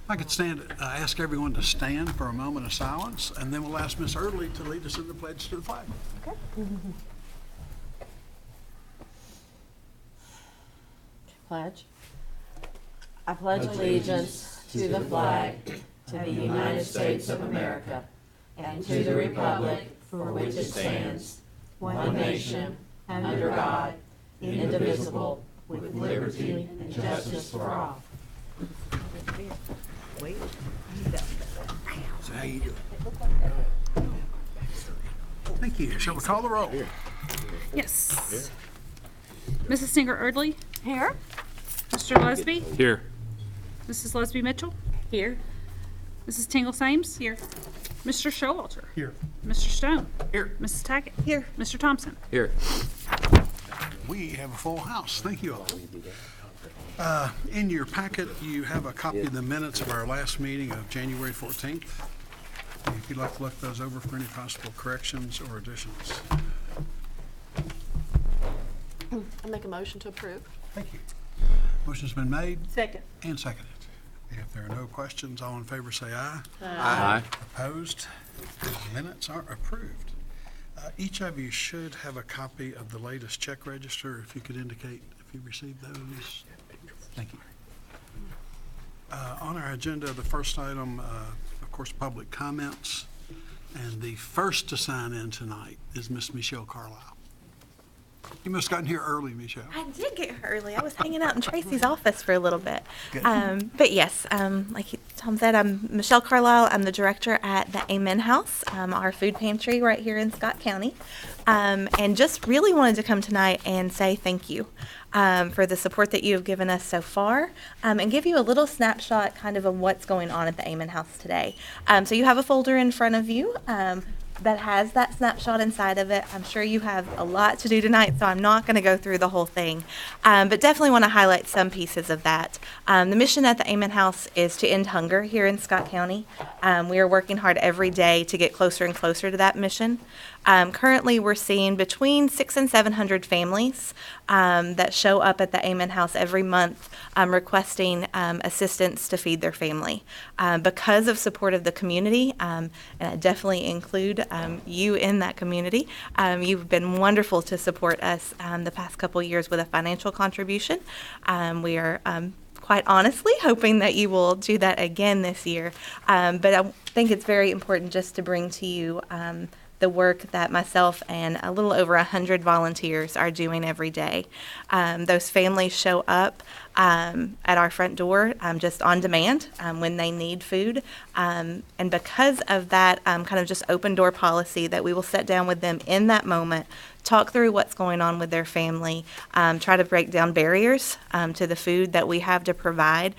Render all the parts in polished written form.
I could ask everyone to stand for a moment of silence, and then we'll ask Miss Early to lead us in the pledge to the flag. Okay. Pledge. I pledge allegiance to the flag of the United States of America and to the republic for which it stands, one nation, under God, indivisible, with liberty and justice for all. So how you doing? Thank you. Shall we call the roll? Yes. Mrs. Singer Erdley? Here. Mr. Lesby? Here. Mrs. Lesby Mitchell? Here. Mrs. Tingle Sames? Here. Mr. Showalter? Here. Mr. Stone? Here. Mrs. Tackett? Here. Mr. Thompson? Here. We have a full house. Thank you all. In your packet, you have a copy of the minutes of our last meeting of January 14th. If you'd like to look those over for any possible corrections or additions. I make a motion to approve. Thank you. Motion's been made Second. and seconded. If there are no questions, all in favor say aye. Aye. Opposed? The minutes are approved. Each of you should have a copy of the latest check register. If you could indicate if you received those. Thank you. On our agenda, the first item, of course, public comments. And the first to sign in tonight is Miss Michelle Carlisle. You must have gotten here early, Michelle. I did get here early. I was hanging out in Tracy's office for a little bit. Good. But yes, like Tom said, I'm Michelle Carlisle. I'm the director at the Amen House, our food pantry right here in Scott County. And just really wanted to come tonight and say thank you for the support that you have given us so far, and give you a little snapshot kind of what's going on at the Amen House today. So you have a folder in front of you. That has that snapshot inside of it. I'm sure you have a lot to do tonight, so I'm not going to go through the whole thing, but definitely want to highlight some pieces of that. The mission at the Amen House is to end hunger here in Scott County. We are working hard every day to get closer and closer to that mission. Currently, we're seeing between 600 and 700 families that show up at the Amen House every month requesting assistance to feed their family. Because of support of the community, and I definitely include you in that community, you've been wonderful to support us the past couple years with a financial contribution. We are quite honestly hoping that you will do that again this year. But I think it's very important just to bring to you the work that myself and a little over 100 volunteers are doing every day. Those families show up at our front door just on demand when they need food. And because of that kind of just open door policy that we will sit down with them in that moment, talk through what's going on with their family, try to break down barriers to the food that we have to provide.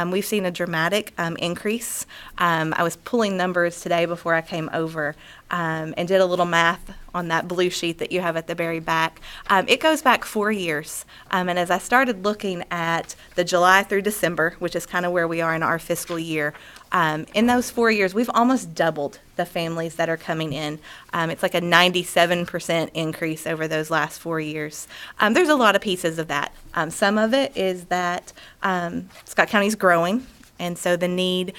We've seen a dramatic increase. I was pulling numbers today before I came over and did a little math on that blue sheet that you have at the very back. It goes back 4 years. And as I started looking at the July through December, which is kind of where we are in our fiscal year, in those 4 years, we've almost doubled the families that are coming in. It's like a 97% increase over those last 4 years. There's a lot of pieces of that. Some of it is that Scott County's growing, and so the need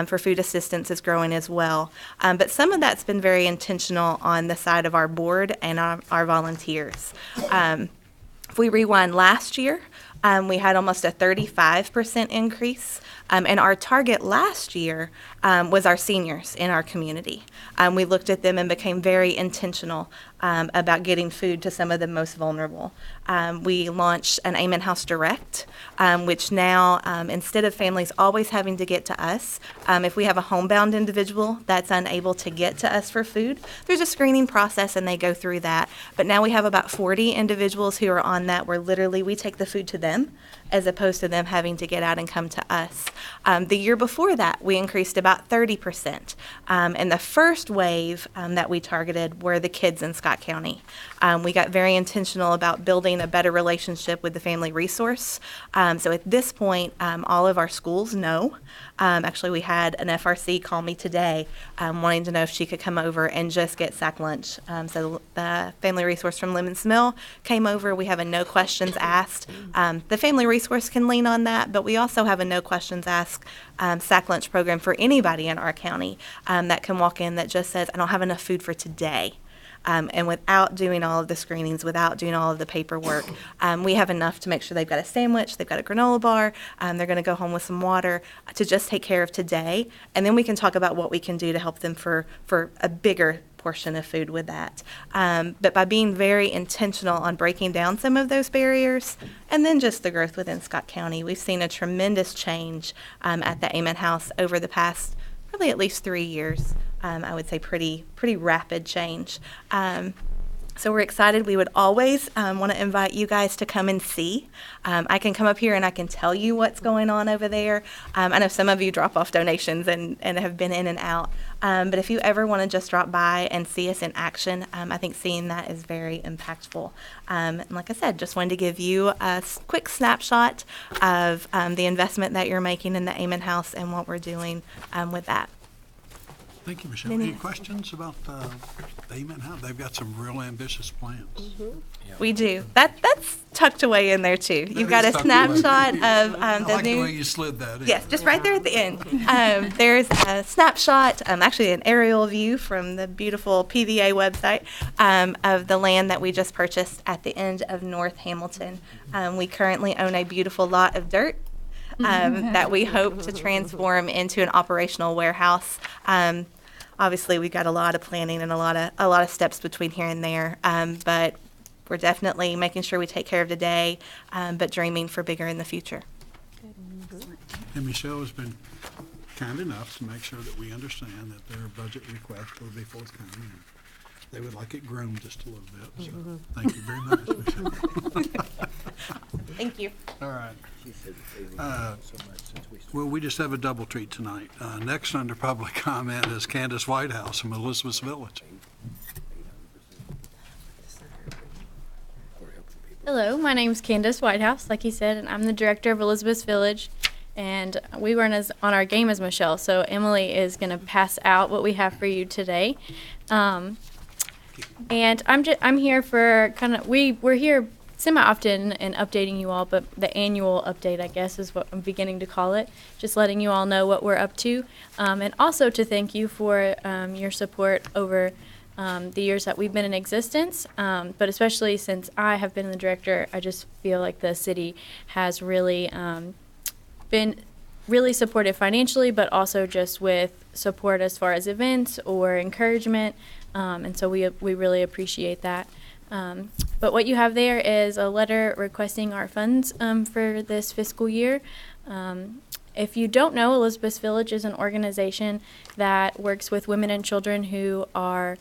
for food assistance is growing as well. But some of that's been very intentional on the side of our board and our volunteers. If we rewind last year, we had almost a 35% increase. And our target last year was our seniors in our community. We looked at them and became very intentional about getting food to some of the most vulnerable. We launched an Amen House Direct, which now, instead of families always having to get to us, if we have a homebound individual that's unable to get to us for food, there's a screening process and they go through that. But now we have about 40 individuals who are on that where literally we take the food to them as opposed to them having to get out and come to us. The year before that, we increased about 30%. And the first wave that we targeted were the kids in Scott County. We got very intentional about building a better relationship with the family resource. So at this point, all of our schools know. Actually, we had an FRC call me today wanting to know if she could come over and just get sack lunch. So the family resource from Lemons Mill came over. We have a no questions asked. The family resource resource can lean on that, but we also have a no questions asked sack lunch program for anybody in our county that can walk in that just says, I don't have enough food for today. And without doing all of the screenings, without doing all of the paperwork, we have enough to make sure they've got a sandwich, they've got a granola bar, they're going to go home with some water to just take care of today. And then we can talk about what we can do to help them for a bigger portion of food with that. But by being very intentional on breaking down some of those barriers, and then just the growth within Scott County, we've seen a tremendous change at the Amen House over the past probably at least 3 years. I would say pretty rapid change. So we're excited. We would always want to invite you guys to come and see. I can come up here and I can tell you what's going on over there. I know some of you drop off donations and have been in and out. But if you ever want to just drop by and see us in action, I think seeing that is very impactful. And like I said, just wanted to give you a quick snapshot of the investment that you're making in the Amen House and what we're doing with that. Thank you, Michelle. Any questions about the Amen House? They've got some real ambitious plans. We do. That's tucked away in there too. You've got a is tucked away. snapshot of I the like the new. way you slid that in. Yes, just right there at the end. There's a snapshot, actually an aerial view from the beautiful PVA website of the land that we just purchased at the end of North Hamilton. We currently own a beautiful lot of dirt that we hope to transform into an operational warehouse. Obviously, we've got a lot of planning and a lot of steps between here and there, but we're definitely making sure we take care of today, but dreaming for bigger in the future. And Michelle has been kind enough to make sure that we understand that their budget request will be forthcoming. They would like it grown just a little bit, so thank you very much, Michelle. Thank you. All right. Well, we just have a double treat tonight. Next under public comment is Candace Whitehouse from Elizabeth Village. Hello, my name is Candace Whitehouse, like he said, and I'm the director of Elizabeth Village. And we weren't as on our game as Michelle, so Emily is going to pass out what we have for you today. And I'm here for we're here semi-often and updating you all, but the annual update, I guess, is what I'm beginning to call it, just letting you all know what we're up to, and also to thank you for your support over the years that we've been in existence, but especially since I have been the director, I just feel like the city has really been really supportive financially, but also just with support as far as events or encouragement, and so we really appreciate that. But what you have there is a letter requesting our funds for this fiscal year. If you don't know, Elizabeth Village is an organization that works with women and children who are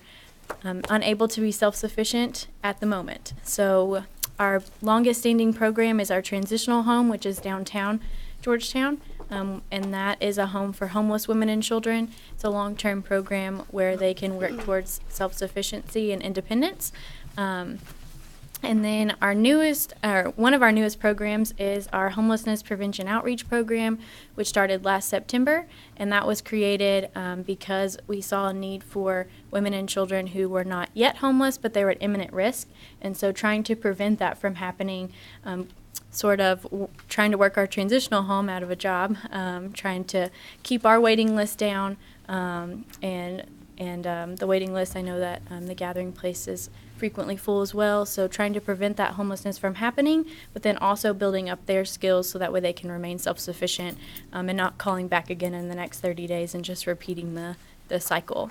unable to be self-sufficient at the moment. So our longest standing program is our transitional home, which is downtown Georgetown, and that is a home for homeless women and children. It's a long-term program where they can work towards self-sufficiency and independence. And then one of our newest programs is our homelessness prevention outreach program, which started last September, and that was created because we saw a need for women and children who were not yet homeless, but they were at imminent risk, and so trying to prevent that from happening, trying to work our transitional home out of a job, trying to keep our waiting list down, and the waiting list, I know that the gathering place is frequently full as well, so trying to prevent that homelessness from happening, but then also building up their skills so that way they can remain self-sufficient and not calling back again in the next 30 days and just repeating the cycle.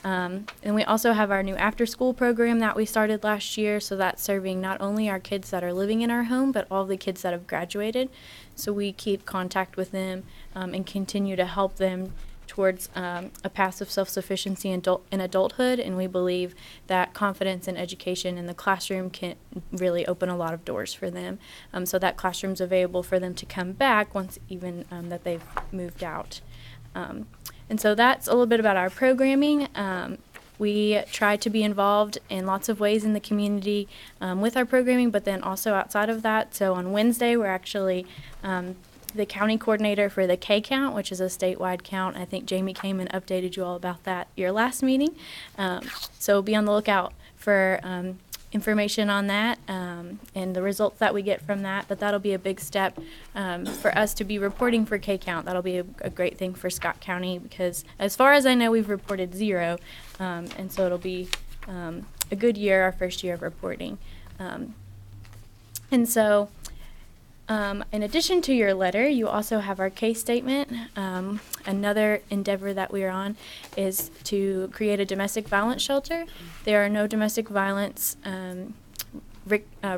And we also have our new after-school program that we started last year, so that's serving not only our kids that are living in our home, but all the kids that have graduated. So we keep contact with them and continue to help them towards a path of self-sufficiency in adulthood, and we believe that confidence and education in the classroom can really open a lot of doors for them, so that classroom's available for them to come back once even that they've moved out. And so that's a little bit about our programming. We try to be involved in lots of ways in the community with our programming, but then also outside of that. So on Wednesday, we're actually the county coordinator for the K count, which is a statewide count. I think Jamie came and updated you all about that your last meeting. So be on the lookout for information on that and the results that we get from that. But that'll be a big step for us to be reporting for K-Count. That'll be a great thing for Scott County because as far as I know, we've reported 0. And so it'll be a good year, our first year of reporting. And so in addition to your letter, you also have our case statement. Another endeavor that we are on is to create a domestic violence shelter. There are no domestic violence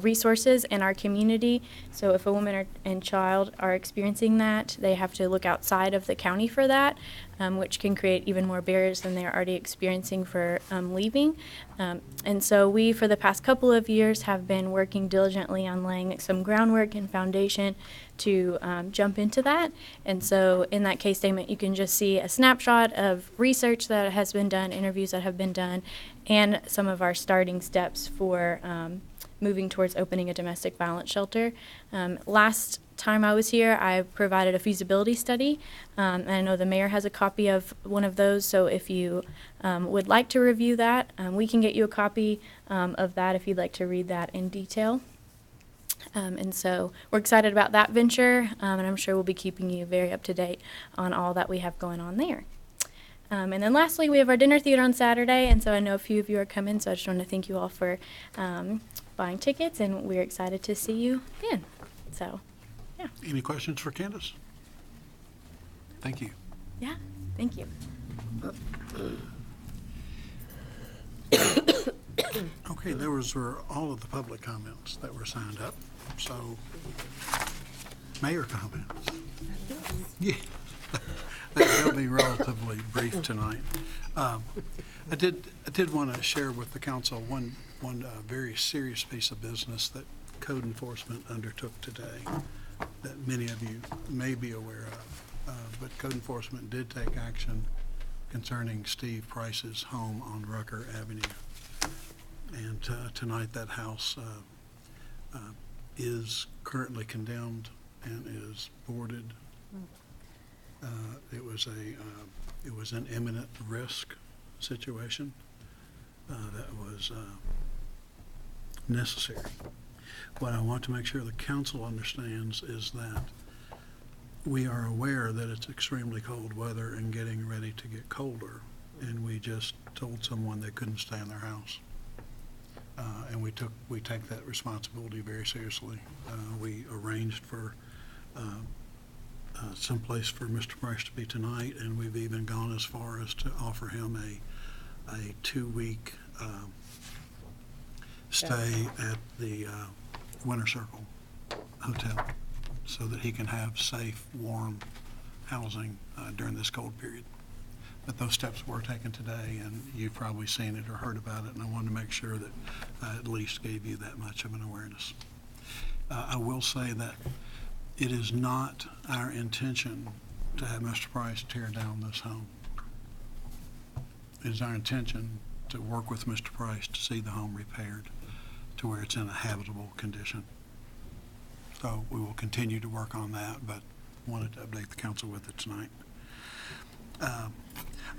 resources in our community. So if a woman and child are experiencing that, they have to look outside of the county for that, which can create even more barriers than they're already experiencing for leaving. And so we, for the past couple of years, have been working diligently on laying some groundwork and foundation to jump into that. And so in that case statement, you can just see a snapshot of research that has been done, interviews that have been done, and some of our starting steps for moving towards opening a domestic violence shelter. Last time I was here, I provided a feasibility study, and I know the mayor has a copy of one of those, so if you would like to review that, we can get you a copy of that if you'd like to read that in detail. And so we're excited about that venture, and I'm sure we'll be keeping you very up to date on all that we have going on there. And then lastly, we have our dinner theater on Saturday, and so I know a few of you are coming, so I just want to thank you all for buying tickets, and we're excited to see you then. So, yeah. Any questions for Candace? Thank you. Yeah, thank you. Okay, were all of the public comments that were signed up. So, mayor comments. Yeah, they'll be relatively brief tonight. I did want to share with the council one very serious piece of business that code enforcement undertook today that many of you may be aware of. But code enforcement did take action concerning Steve Price's home on Rucker Avenue. And tonight that house is currently condemned and is boarded. It was an imminent risk situation that was necessary. What I want to make sure the council understands is that we are aware that it's extremely cold weather and getting ready to get colder, and we just told someone they couldn't stay in their house. And we take that responsibility very seriously. We arranged for someplace for Mr. Price to be tonight, and we've even gone as far as to offer him a 2-week stay at the Winter Circle Hotel so that he can have safe, warm housing during this cold period. But those steps were taken today, and you've probably seen it or heard about it, and I wanted to make sure that I at least gave you that much of an awareness. I will say that it is not our intention to have Mr. Price tear down this home. It is our intention to work with Mr. Price to see the home repaired to where it's in a habitable condition. So we will continue to work on that, but wanted to update the council with it tonight.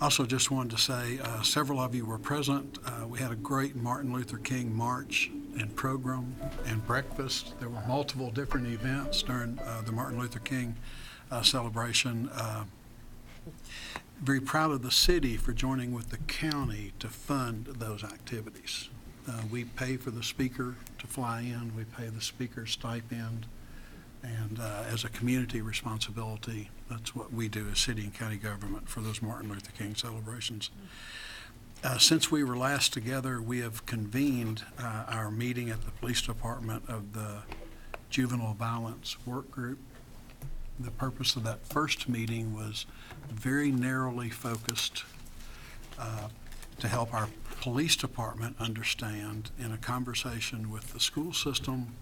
Also just wanted to say several of you were present. We had a great Martin Luther King march and program and breakfast. There were multiple different events during the Martin Luther King celebration. Very proud of the city for joining with the county to fund those activities. We pay for the speaker to fly in. We pay the speaker's stipend. And as a community responsibility, that's what we do as city and county government for those Martin Luther King celebrations. Since we were last together, we have convened our meeting at the police department of the juvenile violence work group. The purpose of that first meeting was very narrowly focused to help our police department understand in a conversation with the school system,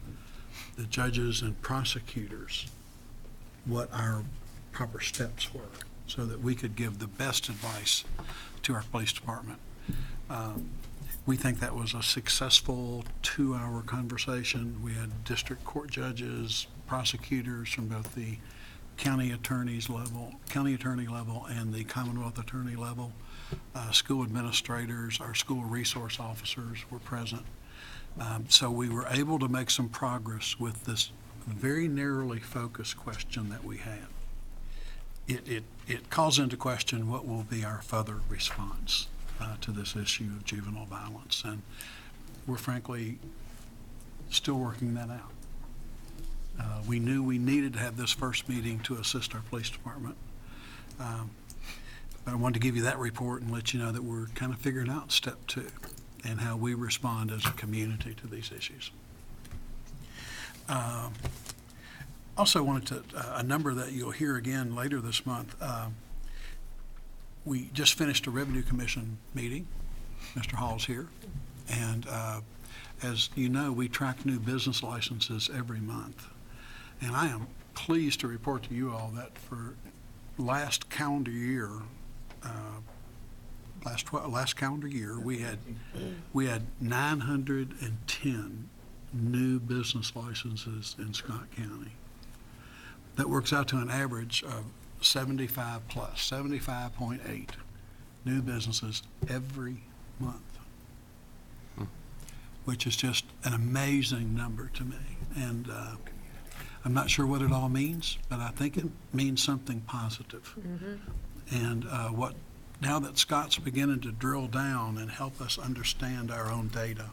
the judges and prosecutors, what our proper steps were so that we could give the best advice to our police department. We think that was a successful 2-hour conversation. We had district court judges, prosecutors from both the county attorney level and the Commonwealth attorney level. School administrators, our school resource officers were present. So we were able to make some progress with this very narrowly focused question that we had. It calls into question what will be our further response to this issue of juvenile violence, and we're frankly still working that out. We knew we needed to have this first meeting to assist our police department, but I wanted to give you that report and let you know that we're kind of figuring out step 2 and how we respond as a community to these issues. Also wanted to, a number that you'll hear again later this month, we just finished a Revenue Commission meeting. Mr. Hall's here. And as you know, we track new business licenses every month. And I am pleased to report to you all that for last calendar year, last calendar year, we had 910 new business licenses in Scott County. That works out to an average of 75 plus, 75.8 new businesses every month, which is just an amazing number to me. And I'm not sure what it all means, but I think it means something positive. And now that Scott's beginning to drill down and help us understand our own data,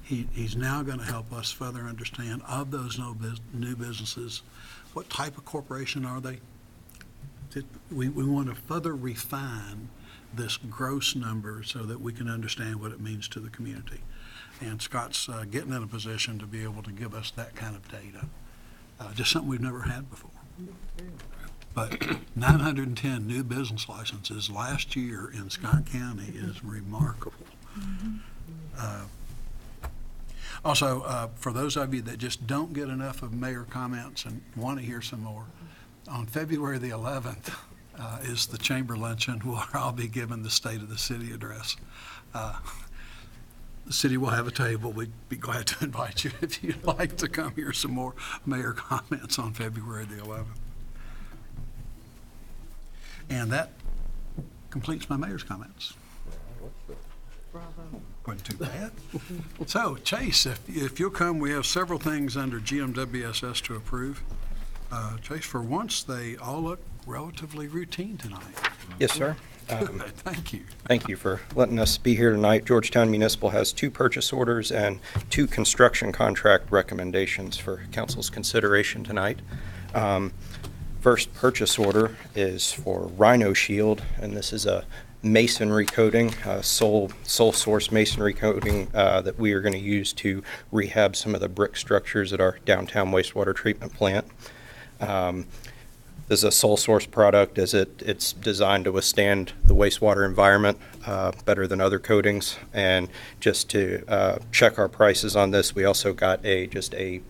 he's now going to help us further understand of those new businesses, what type of corporation are they? We want to further refine this gross number so that we can understand what it means to the community. And Scott's getting in a position to be able to give us that kind of data, just something we've never had before. But 910 new business licenses last year in Scott County is remarkable. Also, for those of you that just don't get enough of mayor comments and want to hear some more, on February the 11th is the chamber luncheon where I'll be giving the State of the City address. The city will have a table. We'd be glad to invite you if you'd like to come hear some more mayor comments on February the 11th. And that completes my mayor's comments. Wasn't too bad. So, Chase, if you'll come, we have several things under GMWSS to approve. Chase, for once, they all look relatively routine tonight. Yes, sir. Thank you. Thank you for letting us be here tonight. Georgetown Municipal has 2 purchase orders and 2 construction contract recommendations for council's consideration tonight. First purchase order is for Rhino Shield, and this is a masonry coating, sole source masonry coating that we are going to use to rehab some of the brick structures at our downtown wastewater treatment plant. This is a sole source product as it's designed to withstand the wastewater environment better than other coatings. And just to check our prices on this, we also got just a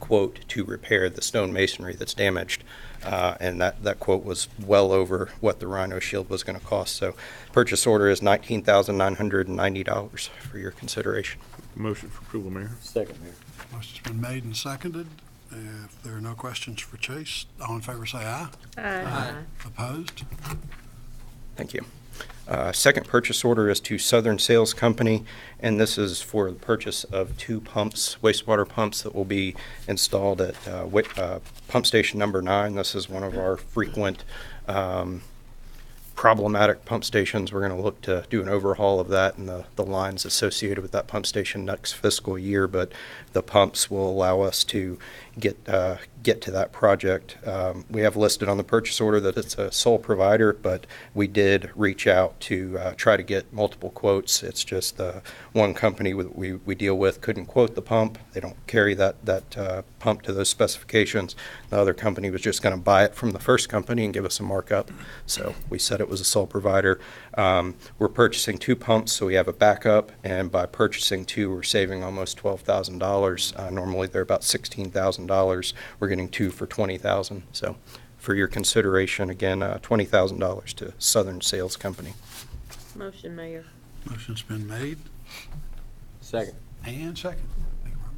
quote to repair the stone masonry that's damaged. And that quote was well over what the Rhino Shield was going to cost. So purchase order is $19,990 for your consideration. Motion for approval, Mayor. Second, Mayor. Motion's been made and seconded. If there are no questions for Chase, all in favor say aye. Aye. Opposed? Thank you. Second purchase order is to Southern Sales Company, and this is for the purchase of 2 pumps, wastewater pumps that will be installed at pump station number 9. This is one of our frequent problematic pump stations. We're going to look to do an overhaul of that and the lines associated with that pump station next fiscal year, but the pumps will allow us to get to that project. We have listed on the purchase order that it's a sole provider, but we did reach out to try to get multiple quotes. It's just one company we deal with couldn't quote the pump. They don't carry that pump to those specifications. The other company was just going to buy it from the first company and give us a markup. So we said it was a sole provider. We're purchasing 2 pumps, so we have a backup, and by purchasing 2, we're saving almost $12,000. Normally they're about $16,000. We're getting 2 for $20,000. So for your consideration, again, $20,000 to Southern Sales Company. Motion, Mayor. Motion's been made Second. and seconded. Thank you, Robert.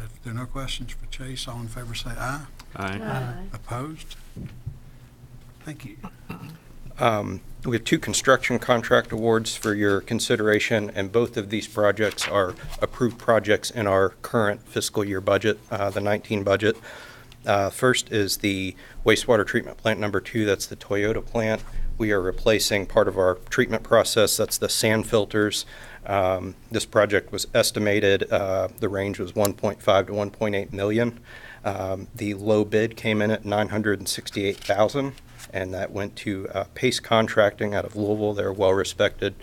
If there are no questions for Chase, all in favor say aye. Aye. Opposed? Thank you. We have 2 construction contract awards for your consideration, and both of these projects are approved projects in our current fiscal year budget, the 19 budget. First is the wastewater treatment plant number 2. That's the Toyota plant. We are replacing part of our treatment process. That's the sand filters. This project was estimated, the range was 1.5 to 1.8 million. The low bid came in at $968,000, and that went to Pace Contracting out of Louisville. They're a well-respected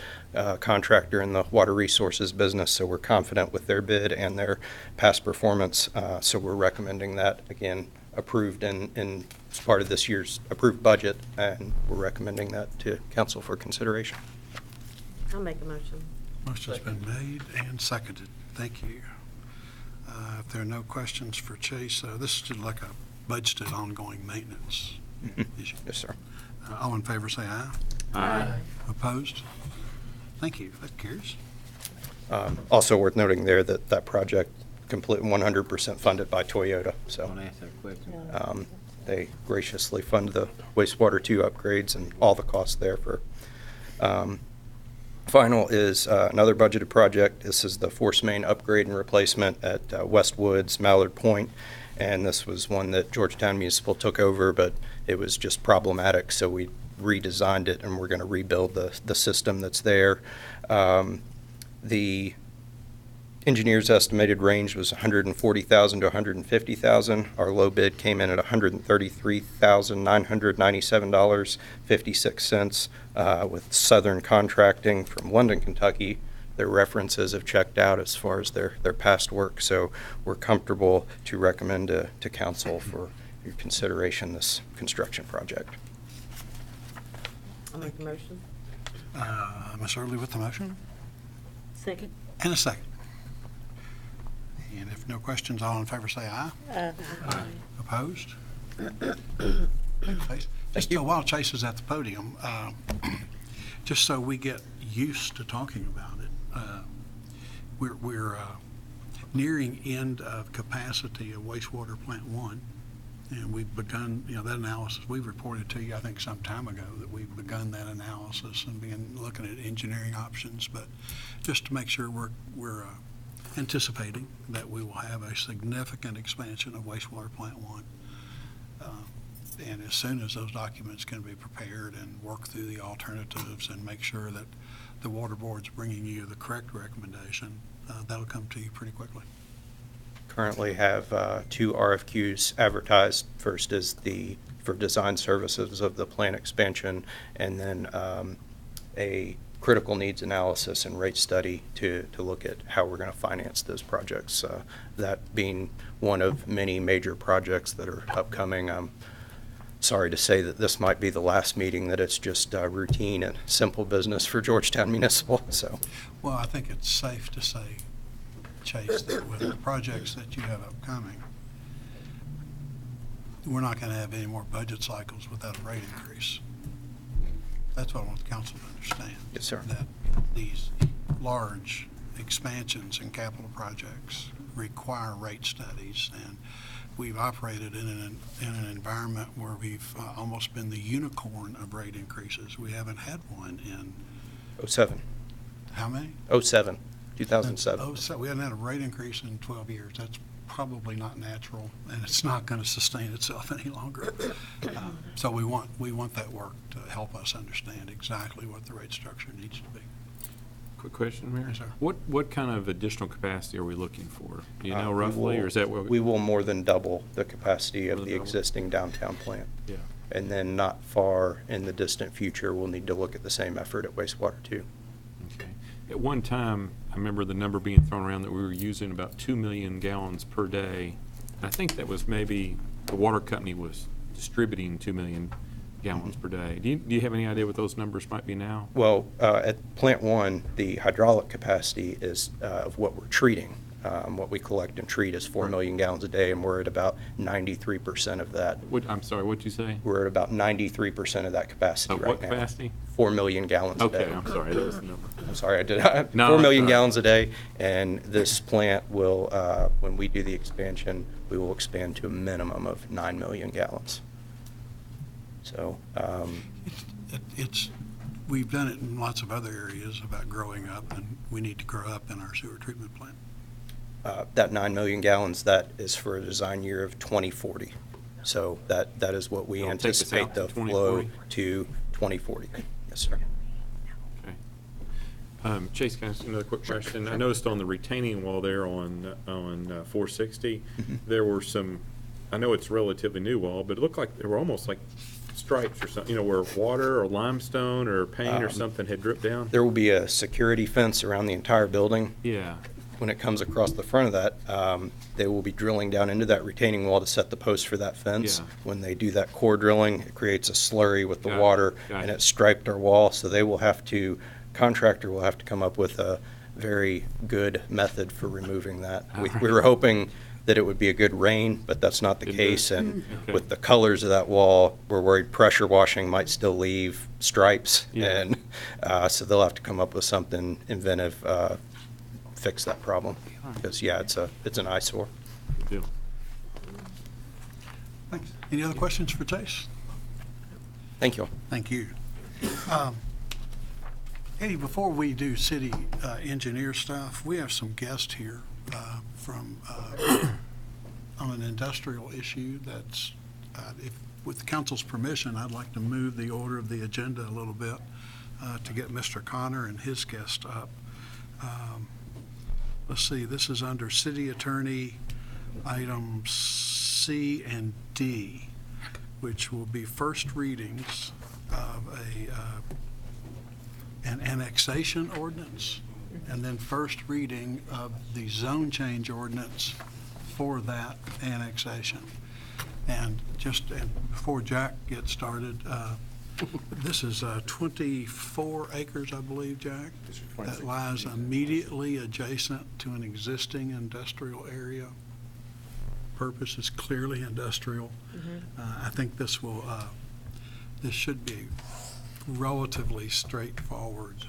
contractor in the water resources business, so we're confident with their bid and their past performance. So we're recommending that, again, approved in as part of this year's approved budget, and we're recommending that to council for consideration. I'll make a motion. Motion's been made and seconded. Thank you. If there are no questions for Chase, this is just like a budgeted ongoing maintenance issue. Yes, sir. All in favor say aye. Aye. Opposed? Thank you. That carries. Also worth noting there that that project completely 100% funded by Toyota. So Want to ask that question? they graciously fund the wastewater 2 upgrades and all the costs there for. Final is another budgeted project. This is the force main upgrade and replacement at West Woods, Mallard Point. And this was one that Georgetown Municipal took over, but it was just problematic, so we redesigned it, and we're going to rebuild the system that's there. The engineer's estimated range was $140,000 to $150,000. Our low bid came in at $133,997.56 with Southern Contracting from London, Kentucky. Their references have checked out as far as their past work, so we're comfortable to recommend to council for your consideration this construction project. I'll make a motion. Ms. Early with the motion, Second. and a second. And if no questions, all in favor say aye. Aye. Opposed? Chase. Just while Chase is at the podium, just so we get used to talking about it, we're nearing end of capacity of wastewater plant 1, and we've begun, that analysis. We reported to you, I think, some time ago that we've begun that analysis and began looking at engineering options. But just to make sure we're anticipating that we will have a significant expansion of wastewater plant 1. And as soon as those documents can be prepared and work through the alternatives and make sure that the water board's bringing you the correct recommendation, that'll come to you pretty quickly. Currently have 2 RFQs advertised. First is for design services of the plant expansion, and then a critical needs analysis and rate study to look at how we're going to finance those projects. That being one of many major projects that are upcoming. I'm sorry to say that this might be the last meeting that it's just routine and simple business for Georgetown Municipal. So, Well, I think it's safe to say, Chase, that with the projects that you have upcoming, we're not going to have any more budget cycles without a rate increase. That's what I want the council to understand. Yes, sir. That these large expansions and capital projects require rate studies, and we've operated in an environment where we've almost been the unicorn of rate increases. We haven't had one in 07. how many? 07. 2007. So we haven't had a rate increase in 12 years. That's probably not natural, and it's not going to sustain itself any longer. So we want that work to help us understand exactly what the rate structure needs to be. Quick question, Mayor. Yes, sir. What kind of additional capacity are we looking for? Do you know roughly, or is that what? We will more than double the capacity of More than the double? existing downtown plant. Yeah. And then not far in the distant future, we'll need to look at the same effort at wastewater too. Okay. At one time, I remember the number being thrown around that we were using about 2 million gallons per day. I think that was maybe the water company was distributing 2 million gallons per day. Do you have any idea what those numbers might be now? Well, at Plant 1, the hydraulic capacity is of what we're treating. What we collect and treat is 4 million gallons a day, and we're at about 93% of that. I'm sorry, what'd you say? We're at about 93% of that capacity Of right what now. capacity? 4 million gallons a day. Okay, I'm sorry, that was the number. I'm sorry, I did. No, 4 that's million all right. gallons a day, and this plant will, when we do the expansion, we will expand to a minimum of 9 million gallons. So, it's, we've done it in lots of other areas about growing up, and we need to grow up in our sewer treatment plant. That 9 million gallons, that is for a design year of 2040. So that is what we It'll take us anticipate out to the flow 2040? to 2040. Yes, sir. Okay. Chase, can I ask you another quick question? I noticed on the retaining wall there on 460, there were some, I know it's a relatively new wall, but it looked like there were almost like stripes or something, where water or limestone or paint or something had dripped down. There will be a security fence around the entire building. Yeah. When it comes across the front of that, they will be drilling down into that retaining wall to set the post for that fence. Yeah. When they do that core drilling, it creates a slurry with the Got it, water, got and it. it striped our wall, so they will have to, contractor will have to come up with a very good method for removing that. We were hoping that it would be a good rain, but that's not the It case, did? and Okay. with the colors of that wall, we're worried pressure washing might still leave stripes, Yeah. and so they'll have to come up with something inventive, fix that problem. Because, yeah, it's an eyesore. Good deal. Thanks. Any other questions for Chase? Thank you all. Thank you. Eddie, before we do city engineer stuff, we have some guests here from, on an industrial issue that's, with the council's permission, I'd like to move the order of the agenda a little bit to get Mr. Connor and his guest up. Let's see, this is under city attorney items C and D, which will be first readings of an annexation ordinance, and then first reading of the zone change ordinance for that annexation. And before Jack gets started, this is 24 acres, I believe, Jack, that lies immediately adjacent to an existing industrial area. Purpose is clearly industrial. I think this this should be relatively straightforward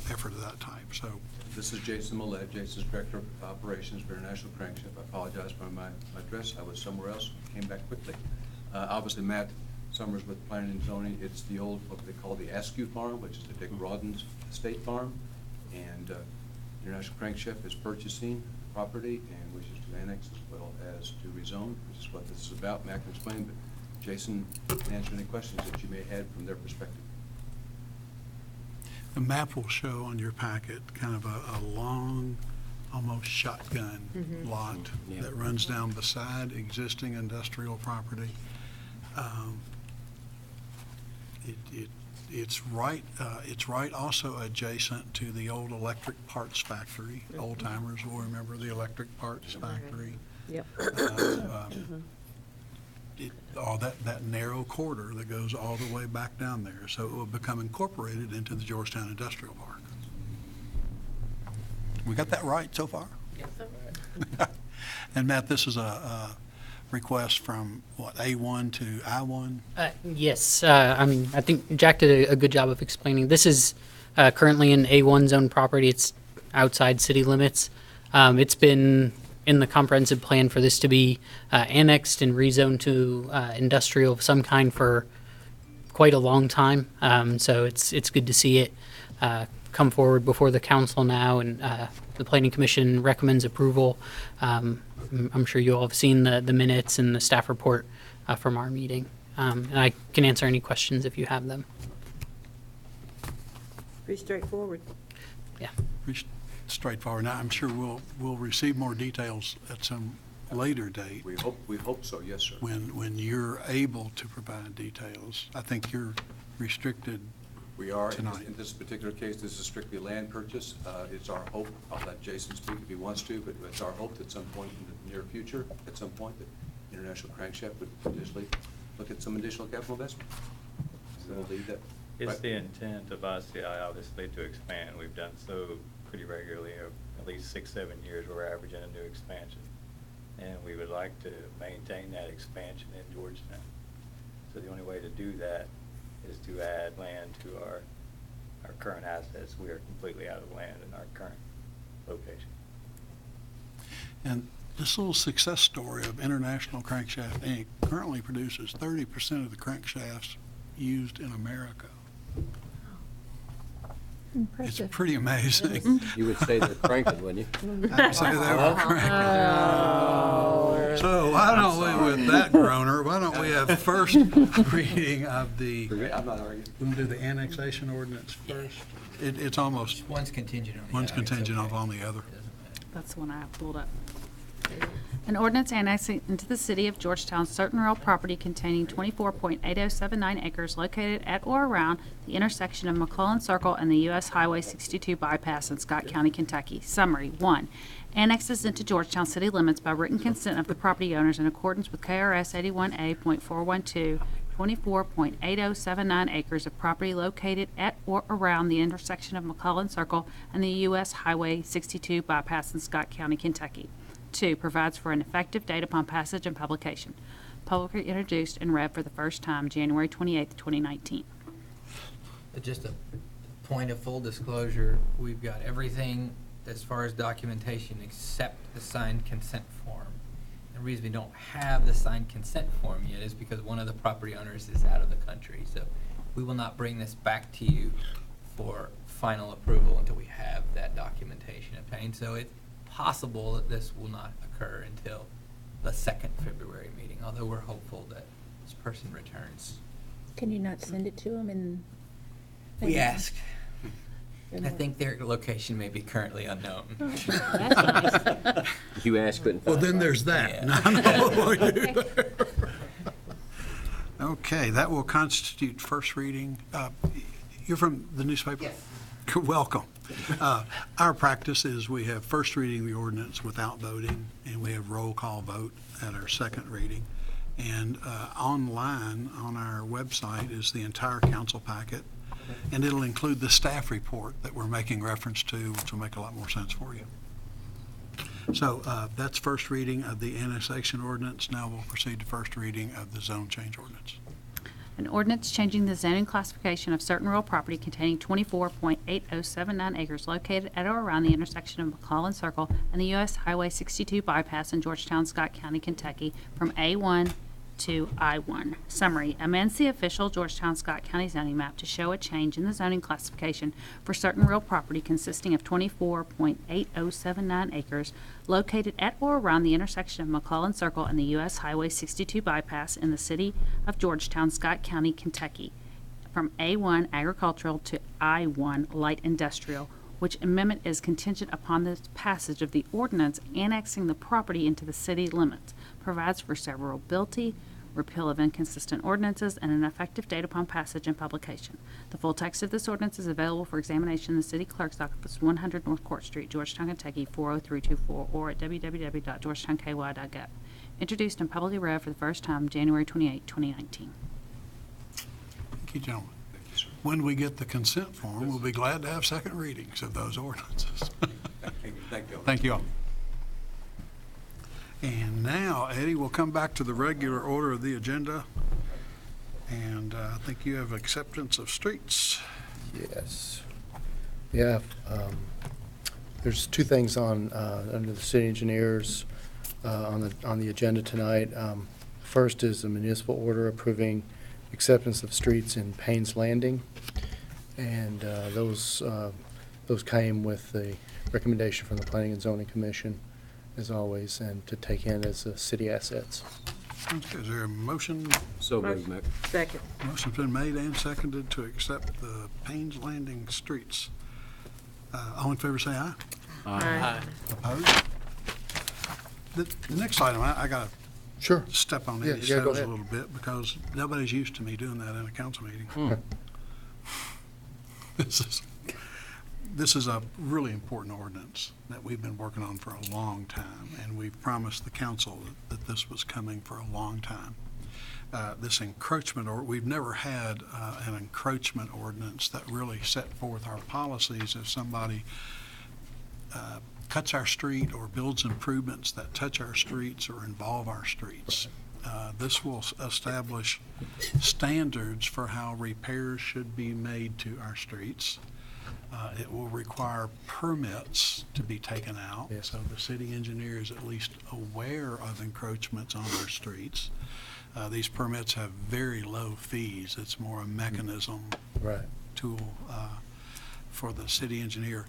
effort of that type. So, This is Jason Millett. Jason's Director of Operations for International Crankshaft. I apologize for my address. I was somewhere else, came back quickly. Obviously, Matt Summers with Planning and Zoning. It's the old, what they call the Askew Farm, which is the Dick Rawdon's estate farm. And International Crankshaft is purchasing property and wishes to annex as well as to rezone, which is what this is about. Matt can explain, but Jason can answer any questions that you may have from their perspective. the map will show on your packet kind of a long, almost shotgun lot that runs down beside existing industrial property. It's right also adjacent to the old electric parts factory. Old timers will remember the electric parts factory. Yep. All that narrow corridor that goes all the way back down there. So it will become incorporated into the Georgetown Industrial Park. We got that right so far? Yes. And Matt, this is a request from, what, A1 to I1? Yes, I mean, I think Jack did a good job of explaining. This is currently an A1 zone property. It's outside city limits. It's been in the comprehensive plan for this to be annexed and rezoned to industrial of some kind for quite a long time. So it's good to see it come forward before the council now, and the Planning Commission recommends approval. I'm sure you all have seen the minutes and the staff report from our meeting. And I can answer any questions if you have them. Pretty straightforward. Yeah. Pretty straightforward. Now, I'm sure we'll receive more details at some later date We hope so, yes, sir. when you're able to provide details. I think you're restricted. We are, Tonight. in this particular case, this is strictly land purchase. It's our hope, I'll let Jason speak if he wants to, but it's our hope that at some point in the near future, at some point, that International Crankshaft would potentially look at some additional capital investment. So we'll leave that. It's right. the intent of ICI, obviously, to expand. We've done so pretty regularly, at least 6-7 years, we're averaging a new expansion. And we would like to maintain that expansion in Georgetown. So the only way to do that is to add land to our current assets. We are completely out of land in our current location. And this little success story of International Crankshaft Inc. currently produces 30% of the crankshafts used in America. It's Impressive. pretty amazing. You would say they're cranking, wouldn't you? I'd say they were cranking. So why don't we, with that groaner, why don't we have first reading of the, I'm not arguing. we want to do the annexation ordinance first? It's almost, One's contingent on the other. one's contingent on the other. That's the one I pulled up. An ordinance annexing into the city of Georgetown certain real property containing 24.8079 acres located at or around the intersection of McClellan Circle and the U.S. Highway 62 bypass in Scott County, Kentucky. Summary. 1. Annexes into Georgetown city limits by written consent of the property owners in accordance with KRS 81A.412, 24.8079 acres of property located at or around the intersection of McClellan Circle and the U.S. Highway 62 bypass in Scott County, Kentucky. 2. Provides for an effective date upon passage and publication. Publicly introduced and read for the first time January 28, 2019. Just a point of full disclosure, we've got everything as far as documentation except the signed consent form. The reason we don't have the signed consent form yet is because one of the property owners is out of the country. So we will not bring this back to you for final approval until we have that documentation obtained. So it's possible that this will not occur until the second February meeting, although we're hopeful that this person returns. Can you not send it to them and? We asked. I think their location may be currently unknown. That's nice. You asked, couldn't Well, find then one. there's that. Yeah. Now I know what we'll do there. Okay, that will constitute first reading. You're from the newspaper? Yes. Welcome. Our practice is we have first reading the ordinance without voting, and we have roll call vote at our second reading. And online on our website is the entire council packet, and it'll include the staff report that we're making reference to, which will make a lot more sense for you. So that's first reading of the annexation ordinance. Now we'll proceed to first reading of the zone change ordinance. An ordinance changing the zoning classification of certain real property containing 24.8079 acres located at or around the intersection of McClellan Circle and the U.S. Highway 62 bypass in Georgetown, Scott County, Kentucky, from A1 to I1. Summary. Amends the official Georgetown, Scott County zoning map to show a change in the zoning classification for certain real property consisting of 24.8079 acres located at or around the intersection of McClellan Circle and the U.S. Highway 62 bypass in the city of Georgetown, Scott County, Kentucky, from A1 agricultural to I1 light industrial, which amendment is contingent upon the passage of the ordinance annexing the property into the city limits, provides for severability, repeal of inconsistent ordinances, and an effective date upon passage and publication. The full text of this ordinance is available for examination in the city clerk's office, 100 North Court Street, Georgetown, Kentucky, 40324, or at www.georgetownky.gov. Introduced and publicly read for the first time January 28, 2019. Thank you, gentlemen. When we get the consent form, we'll be glad to have second readings of those ordinances. Thank you. Thank you all. And now, Eddie, we'll come back to the regular order of the agenda. And I think you have acceptance of streets. Yes. Yeah, there's two things on, under the city engineers, on the agenda tonight. First is the municipal order approving acceptance of streets in Paynes Landing. And those came with the recommendation from the Planning and Zoning Commission, as always, and to take in as city assets. Is there a motion? So moved, Mac. Second. Motion's been made and seconded to accept the Paynes Landing streets. All in favor say aye. Aye. Opposed? The next item, I got Sure. to step on Yeah, Eddie's yeah, go toes a ahead. little bit because nobody's used to me doing that in a council meeting. This is a really important ordinance that we've been working on for a long time, and we've promised the council that this was coming for a long time. This encroachment, or we've never had an encroachment ordinance that really set forth our policies if somebody cuts our street or builds improvements that touch our streets or involve our streets. This will establish standards for how repairs should be made to our streets. It will require permits to be taken out, so the city engineer is at least aware of encroachments on our streets. These permits have very low fees. It's more a mechanism Right. tool for the city engineer.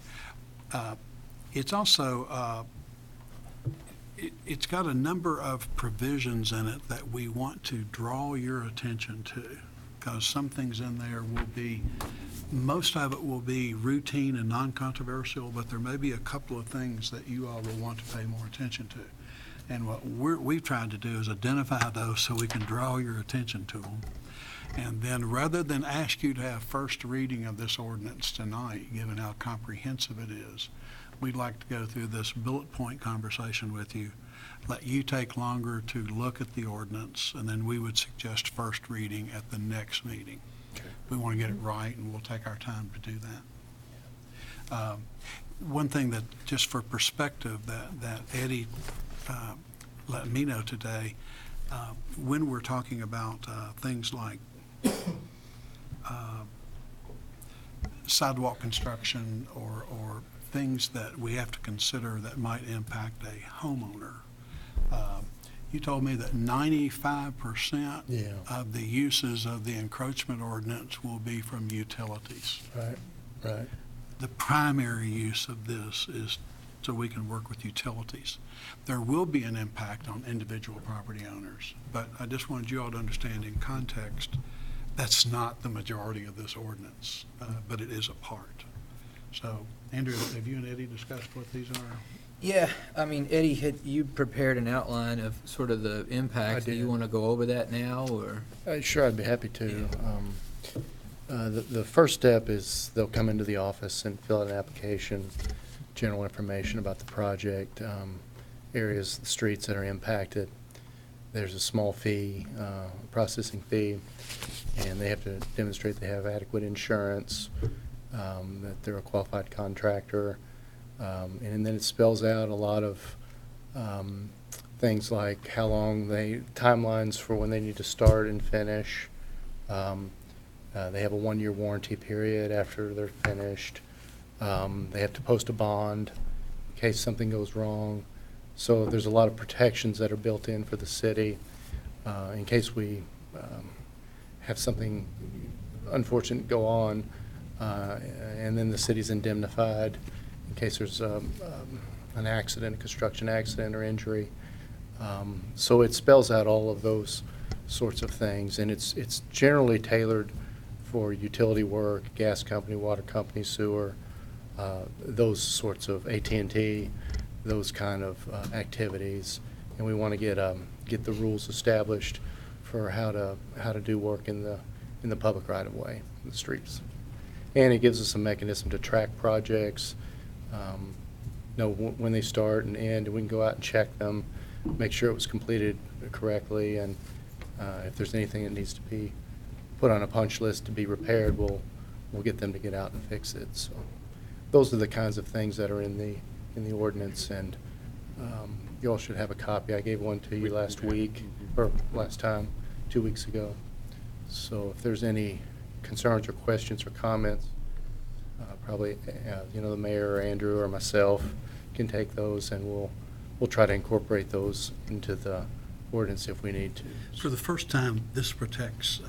It's also, it's got a number of provisions in it that we want to draw your attention to, because some things in there will be, most of it will be routine and non-controversial, but there may be a couple of things that you all will want to pay more attention to. And what we've tried to do is identify those so we can draw your attention to them. And then, rather than ask you to have first reading of this ordinance tonight, given how comprehensive it is, we'd like to go through this bullet point conversation with you, let you take longer to look at the ordinance, and then we would suggest first reading at the next meeting. Okay. We want to get it right, and we'll take our time to do that. One thing that, just for perspective, that Eddie let me know today, when we're talking about things like sidewalk construction or things that we have to consider that might impact a homeowner, you told me that 95% Yeah. of the uses of the encroachment ordinance will be from utilities. Right, right. The primary use of this is so we can work with utilities. There will be an impact on individual property owners, but I just wanted you all to understand in context, that's not the majority of this ordinance, but it is a part. So, Andrew, have you and Eddie discussed what these are? Yeah, I mean, Eddie, you prepared an outline of sort of the impacts. I Do you did. want to go over that now, or? Sure, I'd be happy to. The first step is they'll come into the office and fill out an application, general information about the project, areas, the streets that are impacted. There's a small fee, processing fee, and they have to demonstrate they have adequate insurance, that they're a qualified contractor, and then it spells out a lot of things like how long timelines for when they need to start and finish. They have a 1-year warranty period after they're finished. They have to post a bond in case something goes wrong. So there's a lot of protections that are built in for the city in case we have something unfortunate go on, and then the city's indemnified in case there's an accident, a construction accident or injury. So it spells out all of those sorts of things, and it's generally tailored for utility work, gas company, water company, sewer, those sorts of AT&T, those kind of activities. And we want to get the rules established for how to do work in the public right of way, in the streets. And it gives us a mechanism to track projects, know when they start and end, and we can go out and check them, make sure it was completed correctly, and if there's anything that needs to be put on a punch list to be repaired, we'll get them to get out and fix it. So those are the kinds of things that are in the ordinance, and you all should have a copy. I gave one to you last week, or last time, 2 weeks ago. So if there's any concerns or questions or comments, probably the mayor or Andrew or myself can take those, and we'll try to incorporate those into the ordinance if we need to. For the first time, this protects,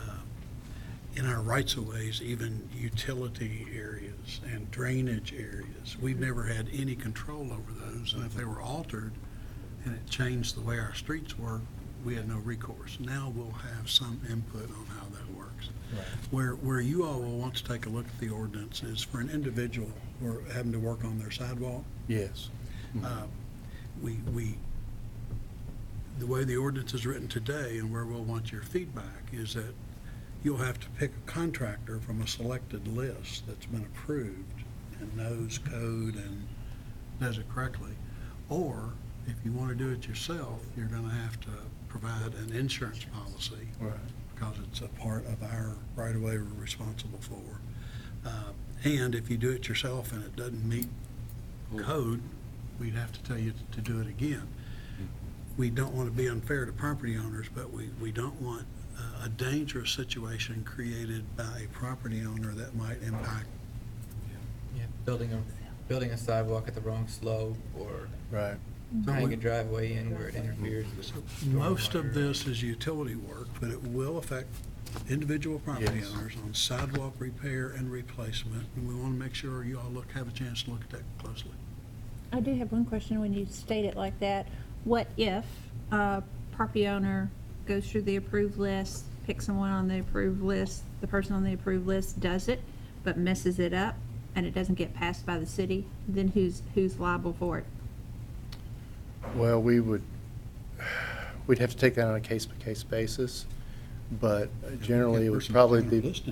in our rights-of-ways, even utility areas and drainage areas. We've never had any control over those, and if they were altered and it changed the way our streets work, we had no recourse. Now we'll have some input on how that works. Right. Where you all will want to take a look at the ordinance is for an individual who are having to work on their sidewalk. Yes. The way the ordinance is written today and where we'll want your feedback is that you'll have to pick a contractor from a selected list that's been approved and knows code and does it correctly. Or if you want to do it yourself, you're going to have to provide an insurance policy. Right. Because it's a part of our right-of-way we're responsible for. And if you do it yourself and it doesn't meet code, we'd have to tell you to do it again. We don't want to be unfair to property owners, but we don't want a dangerous situation created by a property owner that might impact. Yeah, building a sidewalk at the wrong slope, or Right. Tying a driveway in where it interferes with. Most of this is utility work, but it will affect individual property Yes. owners on sidewalk repair and replacement, and we want to make sure you all have a chance to look at that closely. I do have one question when you state it like that. What if a property owner goes through the approved list, picks someone on the approved list, the person on the approved list does it, but messes it up, and it doesn't get passed by the city? Then who's liable for it? Well, we'd have to take that on a case-by-case basis, but generally it would probably be,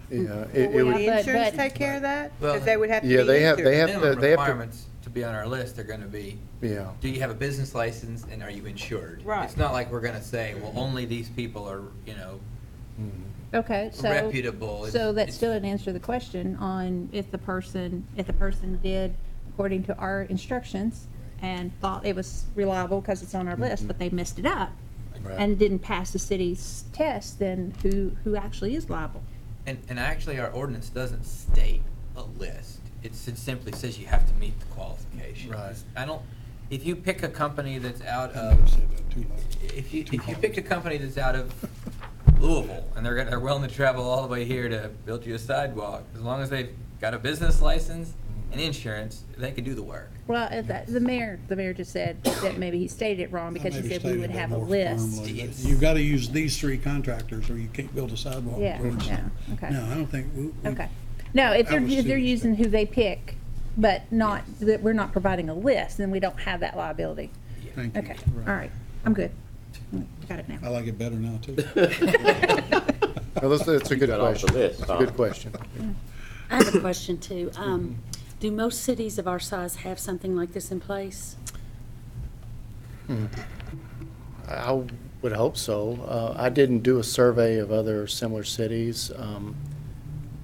yeah, it Will would. the insurance take care of that? Well, Because they would have to be Yeah, they have Minimum to, they have to, requirements to be on our list are gonna be, yeah. do you have a business license and are you insured? Right. It's not like we're gonna say, well, only these people are, you know, Okay, so. reputable. So that It's- still didn't answer the question on if the person did according to our instructions and thought it was reliable because it's on our list, but they messed it up Right. and didn't pass the city's test, then who actually is liable? And actually, our ordinance doesn't state a list. It simply says you have to meet the qualifications. Right. I don't, if you pick a company that's out I of, never said that too loud. if you pick a company that's out of Louisville and they're willing to travel all the way here to build you a sidewalk, as long as they've got a business license and insurance, they can do the work. Well, the mayor just said that maybe he stated it wrong because he Maybe said we would stated it have a more list. firmly, but It's- You've got to use these 3 contractors or you can't build a sidewalk. Yeah, towards yeah, them. okay. No, I don't think. Okay. No, if I was they're serious. using who they pick, but not, that we're not providing a list, then we don't have that liability. Thank you. Okay, all right, I'm good. Got it now. I like it better now, too. Well, that's a good got off the question. list, That's a huh? good question. I have a question too. Do most cities of our size have something like this in place? I would hope so. I didn't do a survey of other similar cities.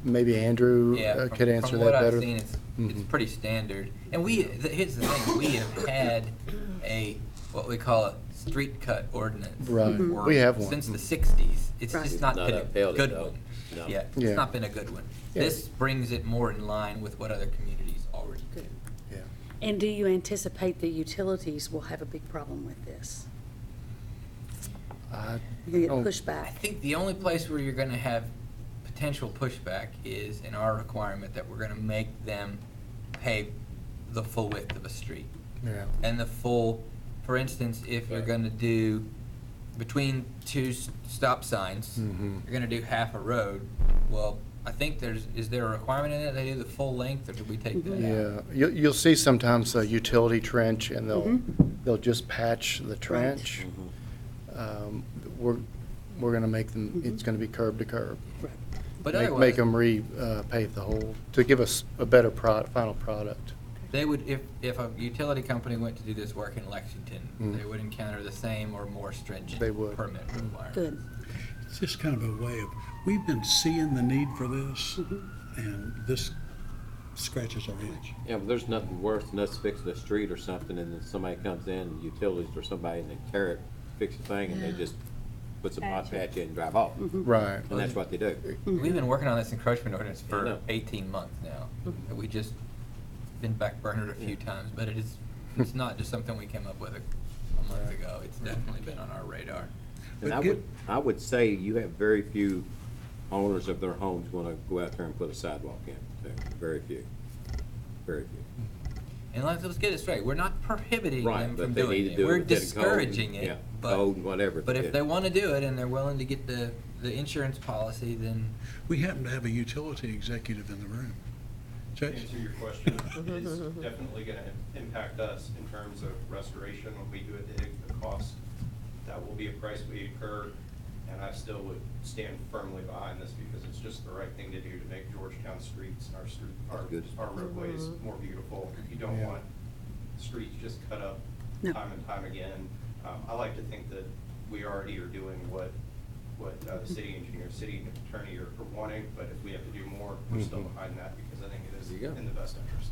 Maybe Andrew Yeah, could answer from that what better. I've seen, it's Mhm. pretty standard. And here's the thing, we have had what we call a street cut ordinance. Right. for- We have one. Since the 60s. It's Right. just not Not been a upheld, good though. one. No. Yeah, Yeah. it's not been a good one. Yeah. This brings it more in line with what other communities already do. Yeah. And do you anticipate the utilities will have a big problem with this? I You don't- get I pushback? think the only place where you're gonna have potential pushback is in our requirement that we're gonna make them pay the full width of a street. Yeah. And the full, for instance, if you're gonna do between 2 stop signs, Mhm. you're gonna do half a road, well, I think is there a requirement in it they do the full length, or did we take that out? Yeah, you'll see sometimes a utility trench and they'll just patch the trench. We're gonna make them, it's gonna be curb to curb. But Make otherwise, them pave the whole, to give us a better final product. they would, if a utility company went to do this work in Lexington, Mm. they would encounter the same or more stringent They would. permit requirements. Good. It's just kind of a way of, we've been seeing the need for this, and this scratches our itch. Yeah, but there's nothing worse than us fixing a street or something, and then somebody comes in, utilities or somebody, and they tear it, fix the thing, and they just put some hot patch in and drive off. Right. And that's what they do. We've been working on this encroachment ordinance I for know. 18 months now. We just been backburnered a few times, but it's not just something we came up with a month ago. It's definitely been on our radar. And But I would say you have very few owners of their homes gonna go out there and put a sidewalk in. Very few. Very few. And let's get it straight. We're not prohibiting Right, them but from they doing need to it. do it We're within code, discouraging it. yeah, but- code and whatever. But Yeah. if they want to do it and they're willing to get the insurance policy, then We happen to have a utility executive in the room. To Judge? answer your question, it is definitely going to impact us in terms of restoration when we do a dig, the cost. That will be a price we incur, and I still would stand firmly behind this because it's just the right thing to do to make Georgetown streets and our roadways more beautiful. You don't Yeah. want streets just cut up No. time and time again. I like to think that we already are doing what the city engineer, city attorney are wanting, but if we have to do more, we're still behind that because I think it is in the best interest.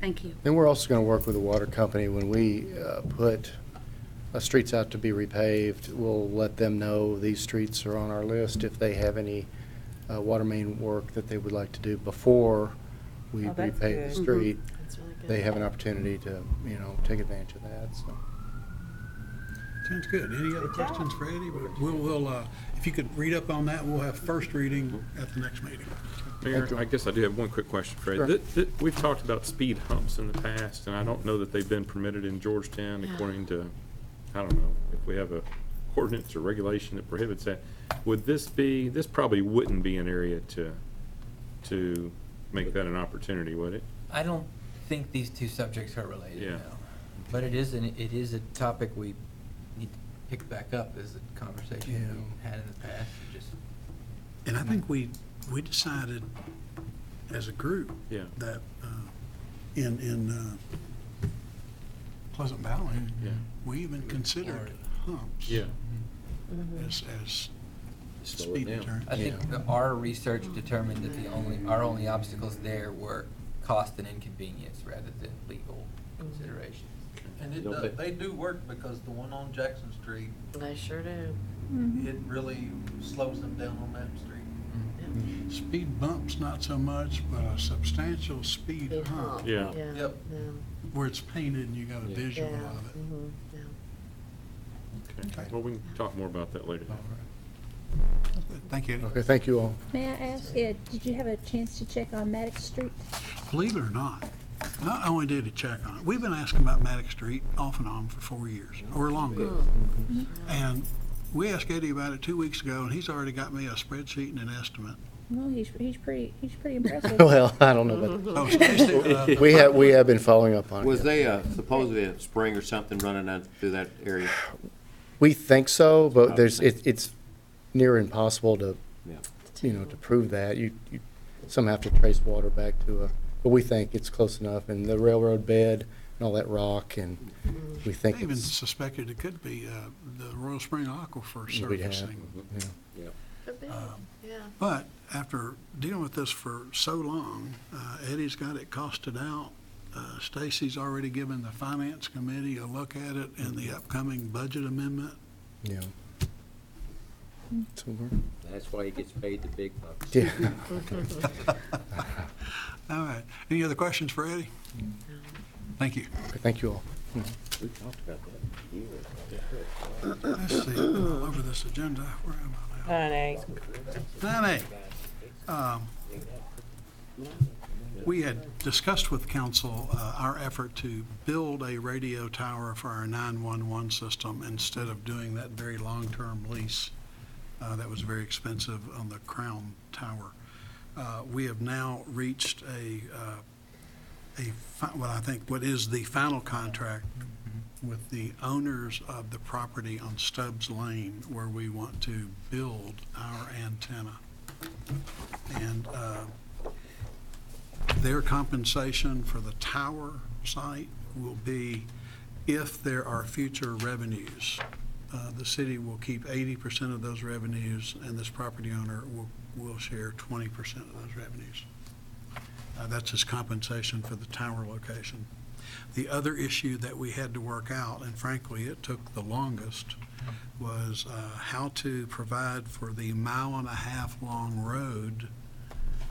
Thank you. Then we're also going to work with the water company when we put streets out to be repaved. We'll let them know these streets are on our list if they have any water main work that they would like to do before we Oh, that's repave the good. street. That's really they have an opportunity to, take advantage of that, so. Sounds good. Any other questions for Eddie? We'll, if you could read up on that, we'll have first reading at the next meeting. Mayor, I guess I do have one quick question for Sure. Ed. We've talked about speed humps in the past, and I don't know that they've been permitted in Georgetown according to, I don't know, if we have a ordinance or regulation that prohibits that. Would this probably wouldn't be an area to make that an opportunity, would it? I don't think these two subjects are related Yeah. now. But it is a topic we need to pick back up as a conversation we had in the past. And I think we decided as a group Yeah. that in Pleasant Valley, we even considered humps Yeah. as Slow it speed down. deterrent. I think that our research determined that our only obstacles there were cost and inconvenience rather than legal considerations. And they do work, because the one on Jackson Street, They sure do. it really slows them down on that street. Speed bumps, not so much, but a substantial speed Big hump hump. Yeah. Yep. where it's painted and you got a visual Yeah. of it. Mhm. Yeah. Okay. Well, we can talk more about that later. Thank you. Okay, thank you all. May I ask, Ed, did you have a chance to check on Maddox Street? Believe it or not only did he check on it, we've been asking about Maddox Street off and on for 4 years, or longer. And we asked Eddie about it 2 weeks ago, and he's already got me a spreadsheet and an estimate. Well, he's pretty impressive. Well, I don't know about Oh, Stacy, we have been following up on it. Was they supposedly a spring or something running out through that area? We think so, but it's near impossible to, Yeah. to prove that. You some have to trace water back to but we think it's close enough, and the railroad bed and all that rock, and we think I even it's. suspected it could be the Royal Spring Aquifer We have, surfacing. yeah. Could be, yeah. But after dealing with this for so long, Eddie's got it costed out. Stacy's already given the finance committee a look at it in the upcoming budget amendment. Yeah. So That's why he gets paid the big bucks. yeah. All right. Any other questions for Eddie? Thank you. Okay, thank you all. We talked about that. Let's see, all over this agenda, where am I now? 9A. We had discussed with council our effort to build a radio tower for our 911 system instead of doing that very long-term lease that was very expensive on the Crown Tower. We have now reached what is the final contract with the owners of the property on Stubbs Lane, where we want to build our antenna. And their compensation for the tower site will be if there are future revenues. The city will keep 80% of those revenues, and this property owner will share 20% of those revenues. That's his compensation for the tower location. The other issue that we had to work out, and frankly it took the longest, was how to provide for the 1.5 mile long road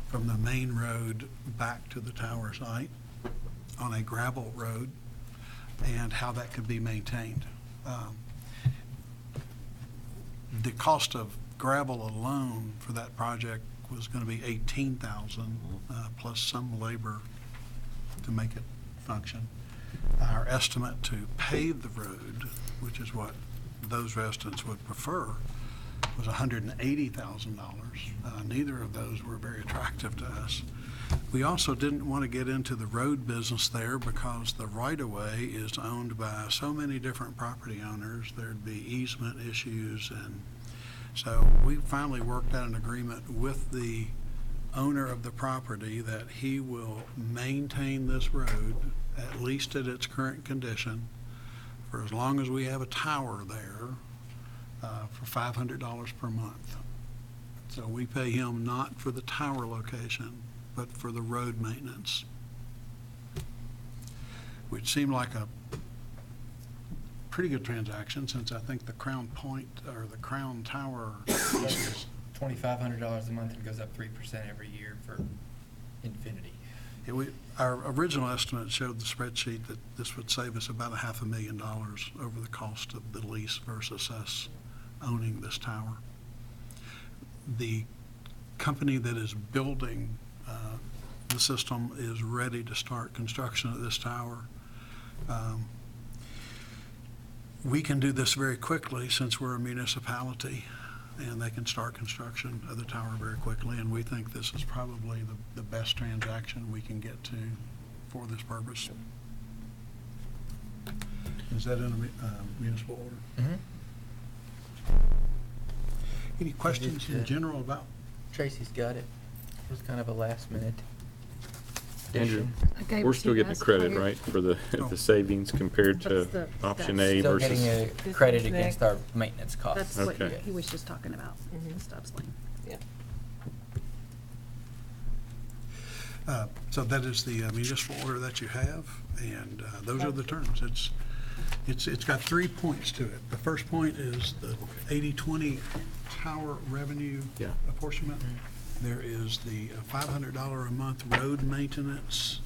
from the main road back to the tower site on a gravel road, and how that could be maintained. The cost of gravel alone for that project was going to be $18,000 plus some labor to make it function. Our estimate to pave the road, which is what those residents would prefer, was $180,000. Neither of those were very attractive to us. We also didn't want to get into the road business there because the right-of-way is owned by so many different property owners. There'd be easement issues, and so we finally worked out an agreement with the owner of the property that he will maintain this road, at least at its current condition, for as long as we have a tower there, for $500 per month. So we pay him not for the tower location, but for the road maintenance, which seemed like a pretty good transaction, since I think the Crown Point, or the Crown Tower is $2,500 a month and goes up 3% every year for infinity. Our original estimate showed the spreadsheet that this would save us about $500,000 over the cost of the lease versus us owning this tower. The company that is building the system is ready to start construction of this tower. We can do this very quickly since we're a municipality, and they can start construction of the tower very quickly, and we think this is probably the best transaction we can get to for this purpose. Is that in a municipal order? Any questions in general about? Tracy's got it. It was kind of a last minute. Andrew, Okay, we're so still you getting guys credit, clear? right, for the savings compared That's to the- option that's A Still versus? getting a credit against our maintenance costs. That's what Okay. he was just talking about, the Stubbs lane. So that is the municipal order that you have, and those are the terms. It's got 3 points to it. The first point is the 80/20 tower revenue Yeah. apportionment. There is the $500 a month road maintenance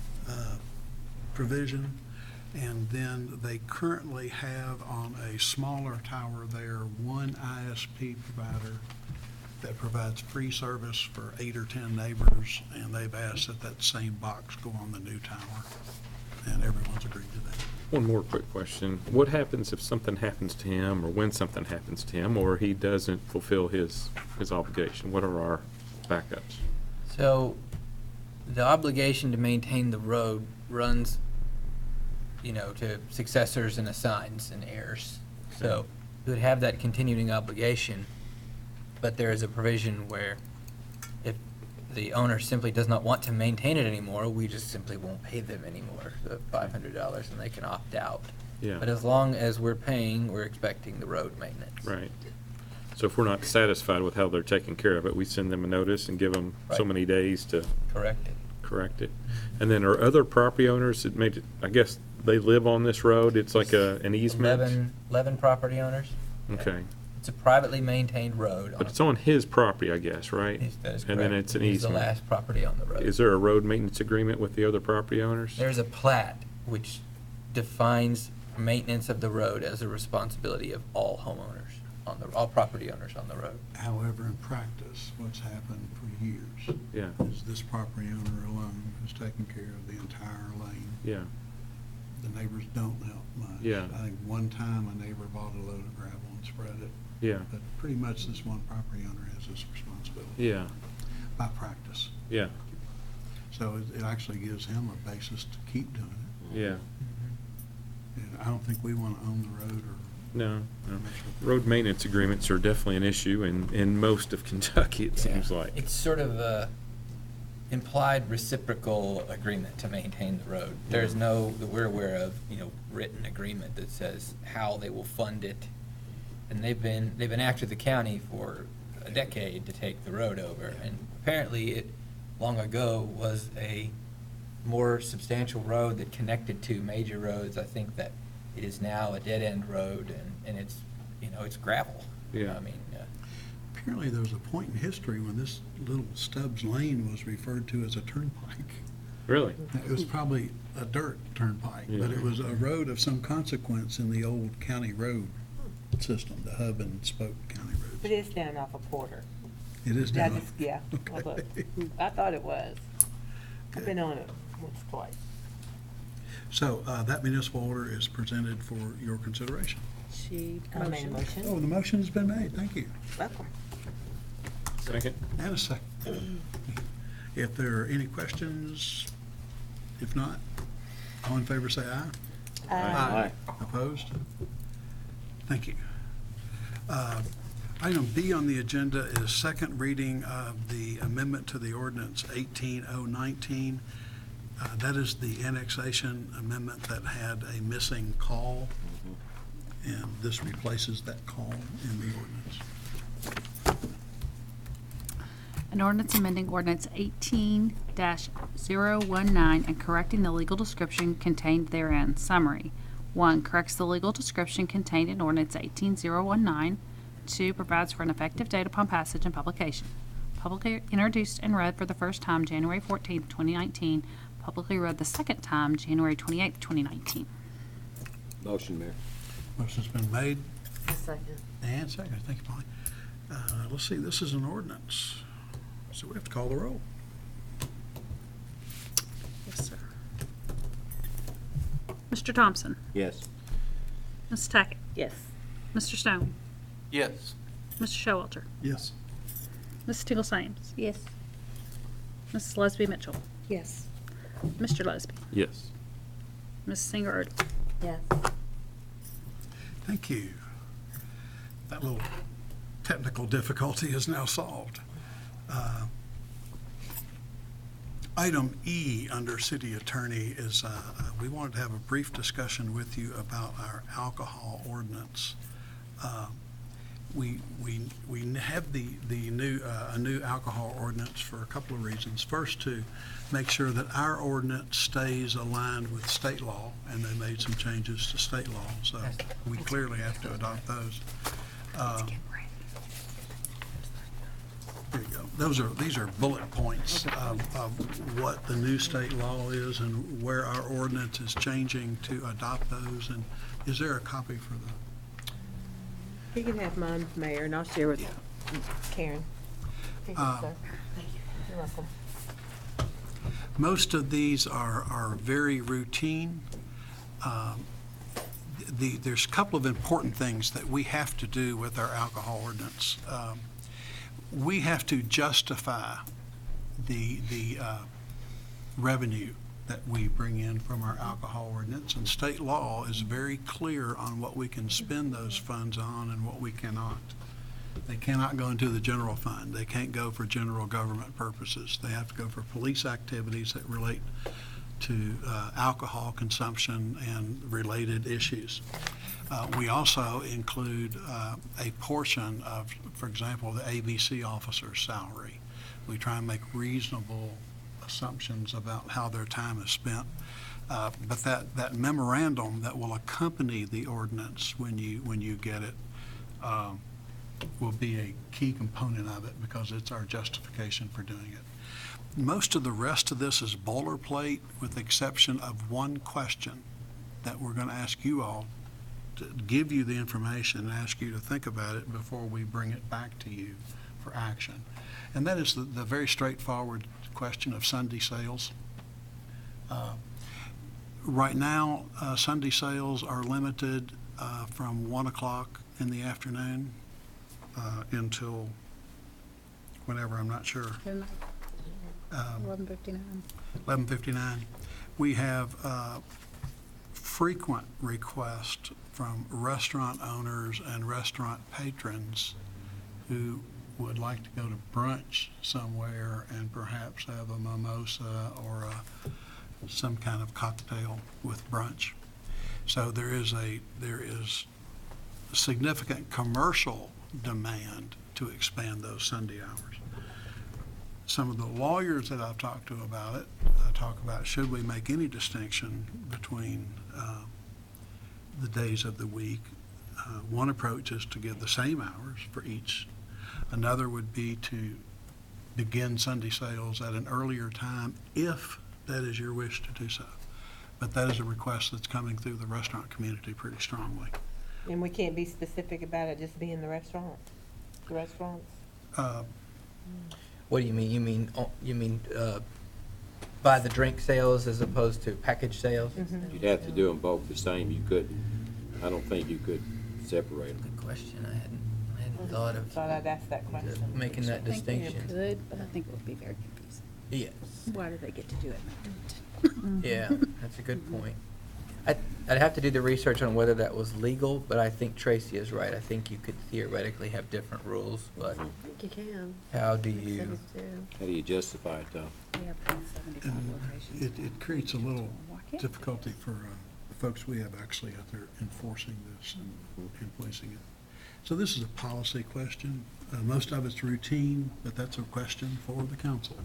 provision, and then they currently have on a smaller tower there one ISP provider that provides free service for 8 or 10 neighbors, and they've asked that that same box go on the new tower, and everyone's agreed to that. One more quick question. What happens if something happens to him, or when something happens to him, or he doesn't fulfill his obligation? What are our backups? So the obligation to maintain the road runs, to successors and assigns and heirs. So you would have that continuing obligation, but there is a provision where if the owner simply does not want to maintain it anymore, we just simply won't pay them anymore, the $500, and they can opt out. Yeah. But as long as we're paying, we're expecting the road maintenance. Right. So if we're not satisfied with how they're taking care of it, we send them a notice and give them so Right. many days to Correct it. And then are other property owners that made it, I guess they live on this road? It's like an easement? 11 property owners. Okay. It's a privately maintained road. But it's on his property, I guess, right? Yes, that is And then correct. it's an He's the easement. last property on the road. Is there a road maintenance agreement with the other property owners? There's a plat which defines maintenance of the road as a responsibility of all homeowners, all property owners on the road. However, in practice, what's happened for years Yeah. is this property owner alone has taken care of the entire lane. Yeah. The neighbors don't help much. Yeah. I think one time a neighbor bought a load of gravel and spread it. Yeah. But pretty much this one property owner has this responsibility. Yeah. By practice. Yeah. So it actually gives him a basis to keep doing it. Yeah. And I don't think we want to own the road or. No. Road maintenance agreements are definitely an issue in most of Kentucky, it seems like. It's sort of a implied reciprocal agreement to maintain the road. There's no, that we're aware of, written agreement that says how they will fund it. And they've been after the county for a decade to take the road over. And apparently it, long ago, was a more substantial road that connected to major roads. I think that it is now a dead-end road, and it's, it's gravel. Yeah. I mean, Apparently there was a point in history when this little Stubbs Lane was referred to as a turnpike. Really? It was probably a dirt turnpike, but it was a road of some consequence in the old county road system, the hub and spoke county roads. It is down off of Porter. It is down. Yeah. Okay. I thought it was. I've been on it once, twice. So that municipal order is presented for your consideration. She made a motion. Oh, the motion's been made. Thank you. Welcome. Second. And a second. If there are any questions, if not, all in favor say aye. Aye. Opposed? Thank you. Item B on the agenda is second reading of the amendment to the ordinance 18019. That is the annexation amendment that had a missing call, and this replaces that call in the ordinance. An ordinance amending ordinance 18-019 and correcting the legal description contained therein. Summary. 1. Corrects the legal description contained in ordinance 18019. 2. Provides for an effective date upon passage and publication. Publicly introduced and read for the first time January 14, 2019 publicly read the second time, January 28th, 2019. Motion, Mayor. Motion's been made Second. and seconded. Thank you, Molly. Let's see, this is an ordinance, so we have to call the roll. Yes, sir. Mr. Thompson? Yes. Ms. Tackett? Yes. Mr. Stone? Yes. Mr. Showalter? Yes. Mrs. Tingle Sames? Yes. Mrs. Lesby Mitchell? Yes. Mr. Lesby? Yes. Mrs. Singer Erdl? Yes. Thank you. That little technical difficulty is now solved. Item E under City Attorney is, we wanted to have a brief discussion with you about our alcohol ordinance. We have the new, a new alcohol ordinance for a couple of reasons. First, to make sure that our ordinance stays aligned with state law, and they made some changes to state law, so we clearly have to adopt those. Here you go. These are bullet points of what the new state law is and where our ordinance is changing to adopt those. And is there a copy for the? You can have mine, Mayor, and I'll share with Karen. Here you go, sir. You're welcome. Most of these are very routine. There's a couple of important things that we have to do with our alcohol ordinance. We have to justify the revenue that we bring in from our alcohol ordinance, and state law is very clear on what we can spend those funds on and what we cannot. They cannot go into the general fund. They can't go for general government purposes. They have to go for police activities that relate to alcohol consumption and related issues. We also include a portion of, for example, the ABC officer's salary. We try and make reasonable assumptions about how their time is spent. But that memorandum that will accompany the ordinance when you get it will be a key component of it because it's our justification for doing it. Most of the rest of this is boilerplate with the exception of one question that we're going to ask you all to give you the information and ask you to think about it before we bring it back to you for action. And that is the very straightforward question of Sunday sales. Right now, Sunday sales are limited from 1 o'clock in the afternoon until whenever, I'm not sure. 11:59. 11:59. We have frequent requests from restaurant owners and restaurant patrons who would like to go to brunch somewhere and perhaps have a mimosa or some kind of cocktail with brunch. So there is significant commercial demand to expand those Sunday hours. Some of the lawyers that I've talked to about it talk about should we make any distinction between the days of the week. One approach is to give the same hours for each. Another would be to begin Sunday sales at an earlier time if that is your wish to do so. But that is a request that's coming through the restaurant community pretty strongly. And we can't be specific about it just being the restaurants? The restaurants? What do you mean? You mean buy the drink sales as opposed to package sales? You'd have to do them both the same. You couldn't. I don't think you could separate them. Good question. I hadn't thought of Thought I'd ask that question. making that distinction. I think you could, but I think it would be very confusing. Yes. Why do they get to do it? Yeah, that's a good point. I'd have to do the research on whether that was legal, but I think Tracy is right. I think you could theoretically have different rules, but I think you can. how do you? How do you justify it, though? It creates a little difficulty for the folks we have actually out there enforcing this and policing it. So this is a policy question. Most of it's routine, but that's a question for the council.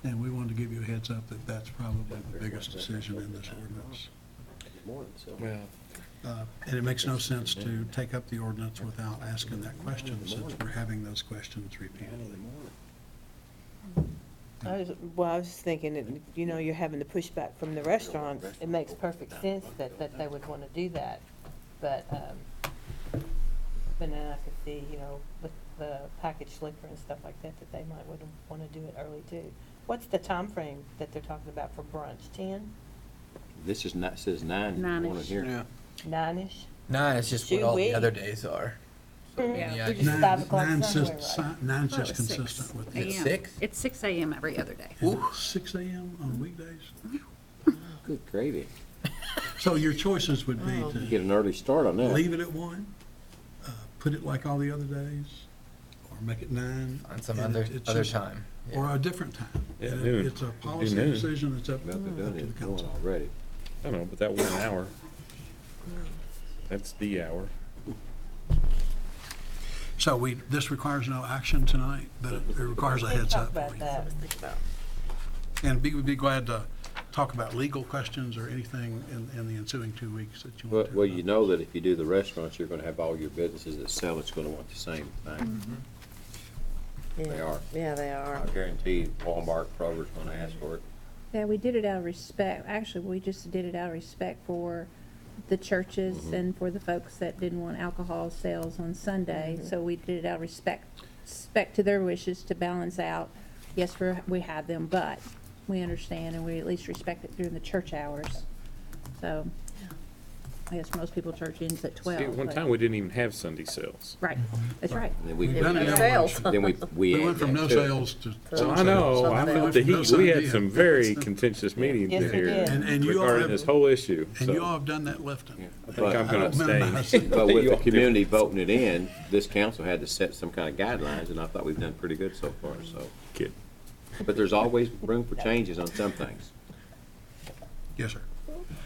And we wanted to give you a heads up that that's probably the biggest decision in this ordinance. And it makes no sense to take up the ordinance without asking that question since we're having those questions repeatedly. I was just thinking that, you're having the pushback from the restaurants. It makes perfect sense that they would want to do that. But then I could see, with the packaged liquor and stuff like that they might want to do it early too. What's the time frame that they're talking about for brunch? 10? This is not, says 9. Nine-ish. Here. 9-ish? 9 is just what Should all we? the other days are. Yeah. I Just guess- 5 o'clock Nine's somewhere, just, right? nine's Oh, just it's 6 consistent with It's this. a.m. 6? It's 6 a.m. every other day. 6 a.m. on weekdays? Good gravy. So your choices would be Get an early start on to that. leave it at 1, put it like all the other days, or make it 9. On some and other it's other just- time. Or a different time. Yeah, And noon. It's a Do policy noon. decision that's up to Well, they're done the it council. already. I don't know, but that 1 hour, that's the hour. So this requires no action tonight, but it requires a heads Talk up. about that. And we'd be glad to talk about legal questions or anything in the ensuing 2 weeks that you want to. Well, you know that if you do the restaurants, you're gonna have all your businesses that sell, it's gonna want the same thing. They are. Yeah, they are. I guarantee Walmart, Kroger's gonna ask for it. Yeah, we did it out of respect. Actually, we just did it out of respect for the churches and for the folks that didn't want alcohol sales on Sunday. So we did it out of respect to their wishes to balance out. Yes, we have them, but we understand and we at least respect it during the church hours. So I guess most people church ends at 12. See, at one but- time, we didn't even have Sunday sales. Right, that's right. And then we, We've done it that Sales. way. then we We add went from that no to it. sales to So some I sales. know, I And we felt went the from no heat. We had Sunday. some very contentious meetings Yes, in we here did. And you all regarding have- this whole issue. And you So all have done that lifting. I think I'm gonna remember. abstain. But with You the all do. community voting it in, this council had to set some kind of guidelines, and I thought we've done pretty good so far, so. Kid. But there's always room for changes on some things. Yes, sir.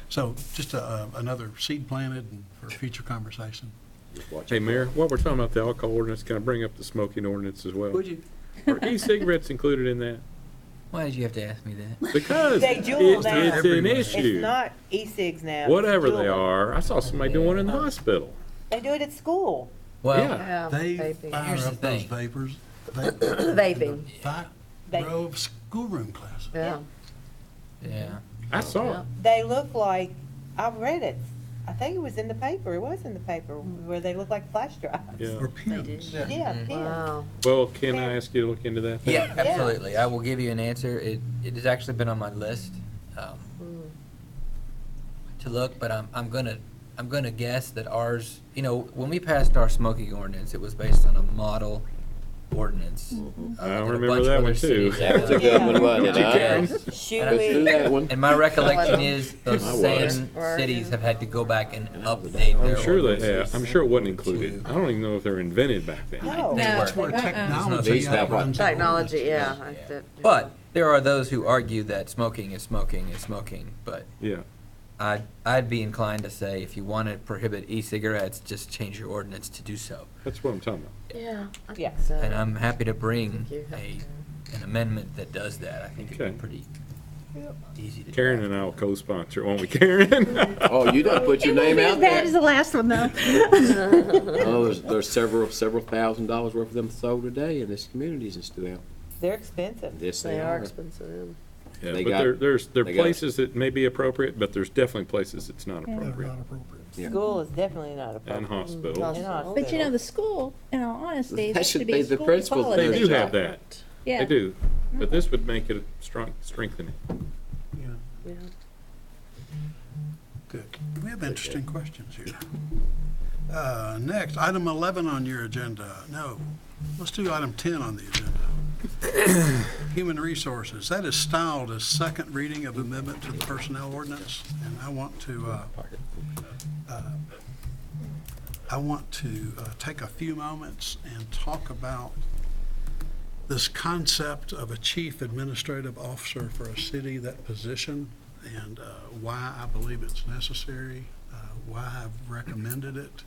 So just another seed planted and for future conversation. Just watch Hey, it. Mayor, while we're talking about the alcohol ordinance, can I bring up the smoking ordinance as well? Would you? Are e-cigarettes included in that? Why did you have to ask me that? Because They it's jewel now. an Everywhere. It's issue. not e-cigs now. it's Whatever they jewel. are. I saw somebody doing one in the hospital. They do it at school. Well, Yeah. They vaping. fire Here's the up those thing. vapors. Vaping. They- Row of schoolroom classes. Yeah. yeah. I saw it. They look like, I read it. I think it was in the paper. It was in the paper where they look like flash drives. Yeah. Or pins. Yeah, pins. Well, can I ask you to look into that? Yeah, absolutely. I will give you an answer. It has actually been on my list to look, but I'm gonna guess that ours. When we passed our smoking ordinance, it was based on a model ordinance. I that a remember bunch of that other one, too. cities That was a good one, wasn't it? Karen? Should Let's do we? that one. And my recollection is those I was. same cities have had to go back and update their I'm sure they ordinances. have. I'm sure it wasn't included. I don't even know if they were invented back then. No. That's where technology These have outruns one. the Technology, ordinance. yeah. But there are those who argue that smoking is smoking is smoking. But Yeah. I'd be inclined to say if you want to prohibit e-cigarettes, just change your ordinance to do so. That's what I'm talking about. Yeah. Yeah. And I'm happy to bring Thank you. an amendment that does that. I think it'd Okay. be pretty easy to Karen do. and I will co-sponsor, won't we, Karen? Oh, you done put your name out As bad there? as the last one, though. Oh, there's several $1,000s worth of them sold today in this communities and stuff. They're expensive. Yes, they are. expensive. Yeah, They but got- there are they got- places that may be appropriate, but there's definitely places it's not They're appropriate. not appropriate. Yeah. School is definitely not appropriate. And hospitals. And hospital. But the school, in all honesty, That that should should be be a the school principal's policy. They do business. have that. Yeah. They do. But this would make it strengthening. Yeah. Good. We have interesting questions here. Next, item 11 on your agenda. No, let's do item 10 on the agenda. Human Resources. That is styled as second reading of amendment to the personnel ordinance. And I want to take a few moments and talk about this concept of a chief administrative officer for a city, that position, and why I believe it's necessary, why I've recommended it,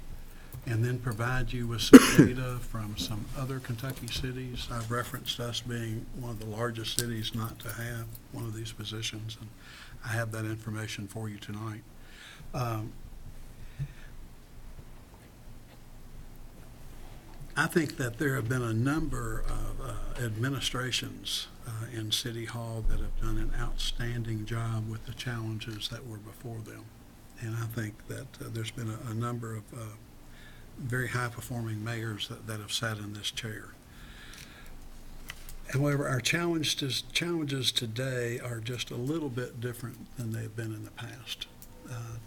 and then provide you with some data from some other Kentucky cities. I've referenced us being one of the largest cities not to have one of these positions, and I have that information for you tonight. I think that there have been a number of administrations in City Hall that have done an outstanding job with the challenges that were before them. And I think that there's been a number of very high-performing mayors that have sat in this chair. However, our challenges today are just a little bit different than they've been in the past.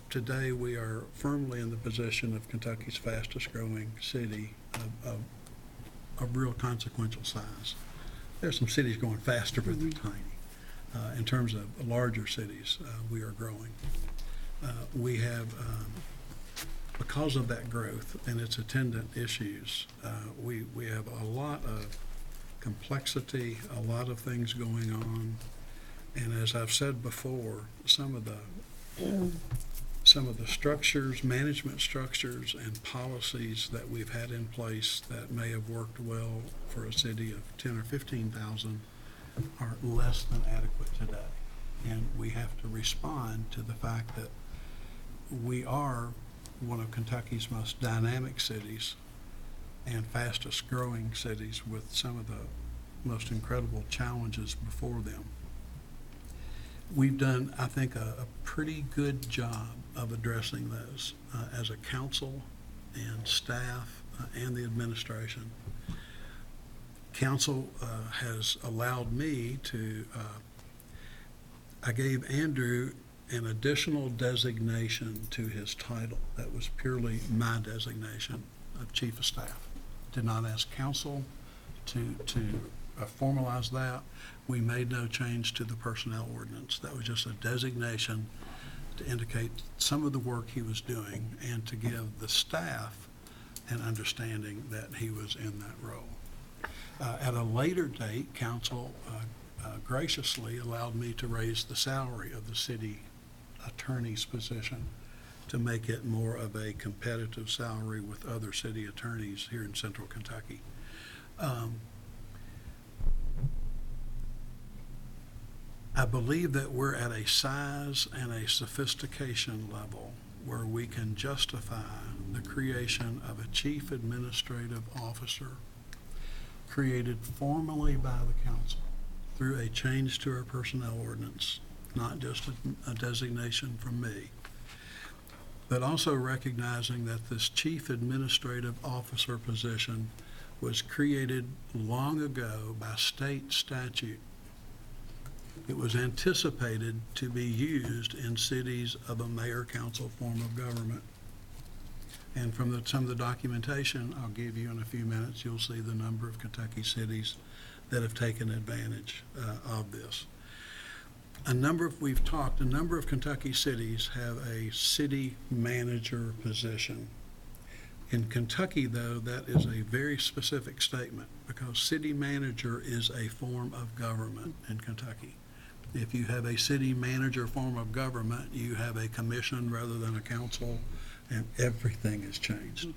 Today, we are firmly in the position of Kentucky's fastest-growing city of real consequential size. There's some cities going faster, but they're tiny. In terms of larger cities, we are growing. We have, because of that growth and its attendant issues, we have a lot of complexity, a lot of things going on. And as I've said before, some of the structures, management structures and policies that we've had in place that may have worked well for a city of 10 or 15,000 are less than adequate today. And we have to respond to the fact that we are one of Kentucky's most dynamic cities and fastest growing cities with some of the most incredible challenges before them. We've done, I think, a pretty good job of addressing those as a council and staff and the administration. Council has allowed me to, I gave Andrew an additional designation to his title that was purely my designation of Chief of Staff. Did not ask council to formalize that. We made no change to the personnel ordinance. That was just a designation to indicate some of the work he was doing and to give the staff an understanding that he was in that role. At a later date, council graciously allowed me to raise the salary of the city attorney's position to make it more of a competitive salary with other city attorneys here in central Kentucky. I believe that we're at a size and a sophistication level where we can justify the creation of a chief administrative officer created formally by the council through a change to our personnel ordinance, not just a designation from me, but also recognizing that this chief administrative officer position was created long ago by state statute. It was anticipated to be used in cities of a mayor-council form of government. And from some of the documentation I'll give you in a few minutes, you'll see the number of Kentucky cities that have taken advantage of this. A number of Kentucky cities have a city manager position. In Kentucky, though, that is a very specific statement because city manager is a form of government in Kentucky. If you have a city manager form of government, you have a commission rather than a council, and everything has changed.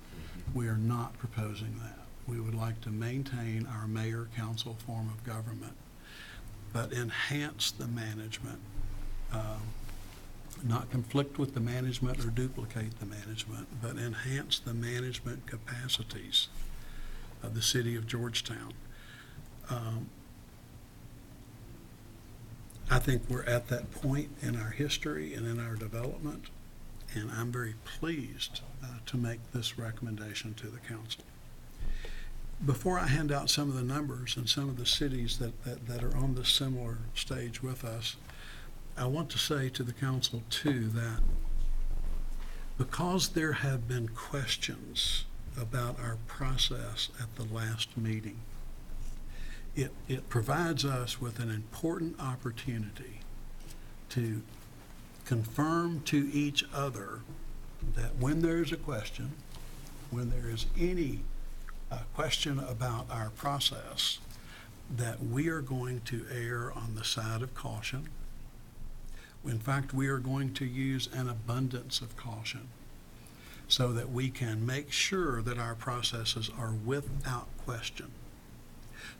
We are not proposing that. We would like to maintain our mayor-council form of government, but enhance the management, not conflict with the management or duplicate the management, but enhance the management capacities of the city of Georgetown. I think we're at that point in our history and in our development, and I'm very pleased to make this recommendation to the council. Before I hand out some of the numbers and some of the cities that are on this similar stage with us, I want to say to the council too that because there have been questions about our process at the last meeting, it provides us with an important opportunity to confirm to each other that when there's a question, when there is any question about our process, that we are going to err on the side of caution. In fact, we are going to use an abundance of caution so that we can make sure that our processes are without question.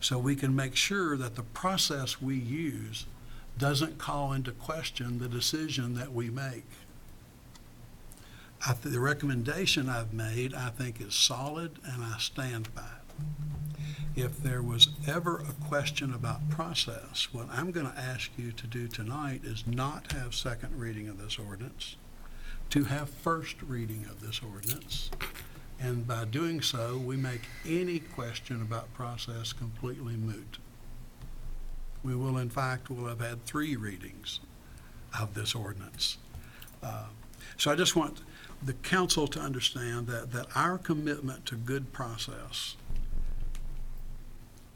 So we can make sure that the process we use doesn't call into question the decision that we make. The recommendation I've made, I think, is solid, and I stand by it. If there was ever a question about process, what I'm going to ask you to do tonight is not have second reading of this ordinance, to have first reading of this ordinance. And by doing so, we make any question about process completely moot. We will, in fact, will have had 3 readings of this ordinance. So I just want the council to understand that our commitment to good process,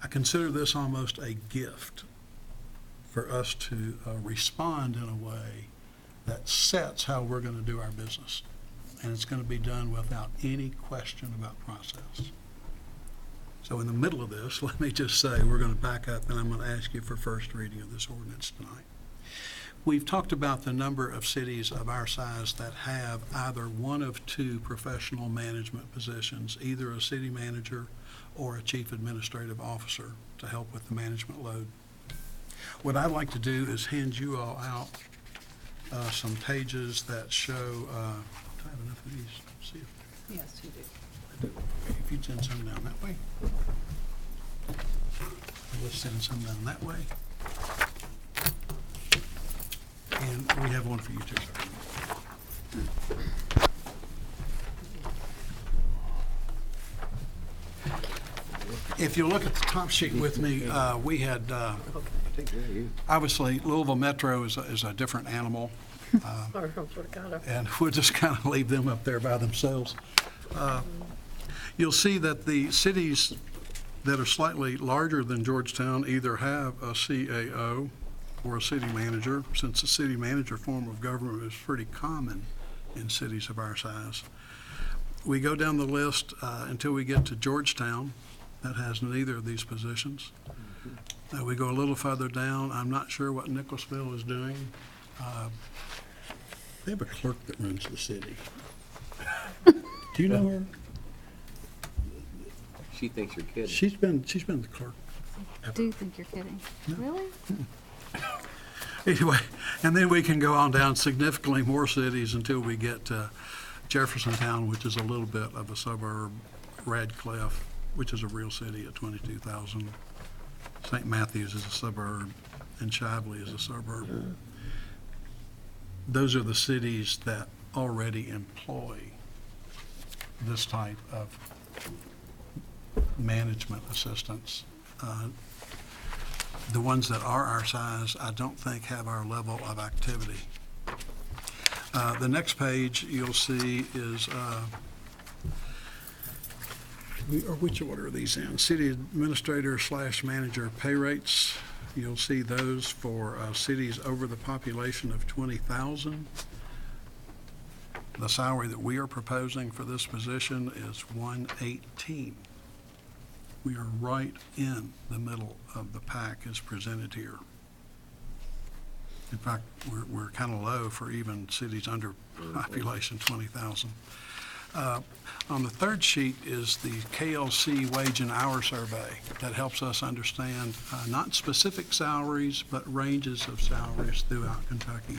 I consider this almost a gift for us to respond in a way that sets how we're going to do our business. And it's going to be done without any question about process. So in the middle of this, let me just say we're going to back up and I'm going to ask you for first reading of this ordinance tonight. We've talked about the number of cities of our size that have either one of 2 professional management positions, either a city manager or a chief administrative officer to help with the management load. What I'd like to do is hand you all out some pages that show, do I have enough of these? See if Yes, you do. I do. Okay, if you'd send some down that way. Let's send some down that way. And we have one for you too, sir. If you look at the top sheet with me, we had, obviously, Louisville Metro is a different animal. And we'll just kind of leave them up there by themselves. You'll see that the cities that are slightly larger than Georgetown either have a CAO or a city manager, since the city manager form of government is pretty common in cities of our size. We go down the list until we get to Georgetown, that has neither of these positions. We go a little further down. I'm not sure what Nicholasville is doing. They have a clerk that runs the city. Do you know her? She thinks you're kidding. She's been the clerk. I do think you're kidding. Really? Anyway, and then we can go on down significantly more cities until we get to Jeffersontown, which is a little bit of a suburb, Radcliffe, which is a real city at 22,000. St. Matthews is a suburb, and Shively is a suburb. Those are the cities that already employ this type of management assistance. The ones that are our size, I don't think have our level of activity. The next page you'll see is, which order are these in? City administrator / manager pay rates. You'll see those for cities over the population of 20,000. The salary that we are proposing for this position is $118. We are right in the middle of the pack as presented here. In fact, we're kind of low for even cities under population 20,000. On the third sheet is the KLC wage and hour survey that helps us understand not specific salaries, but ranges of salaries throughout Kentucky.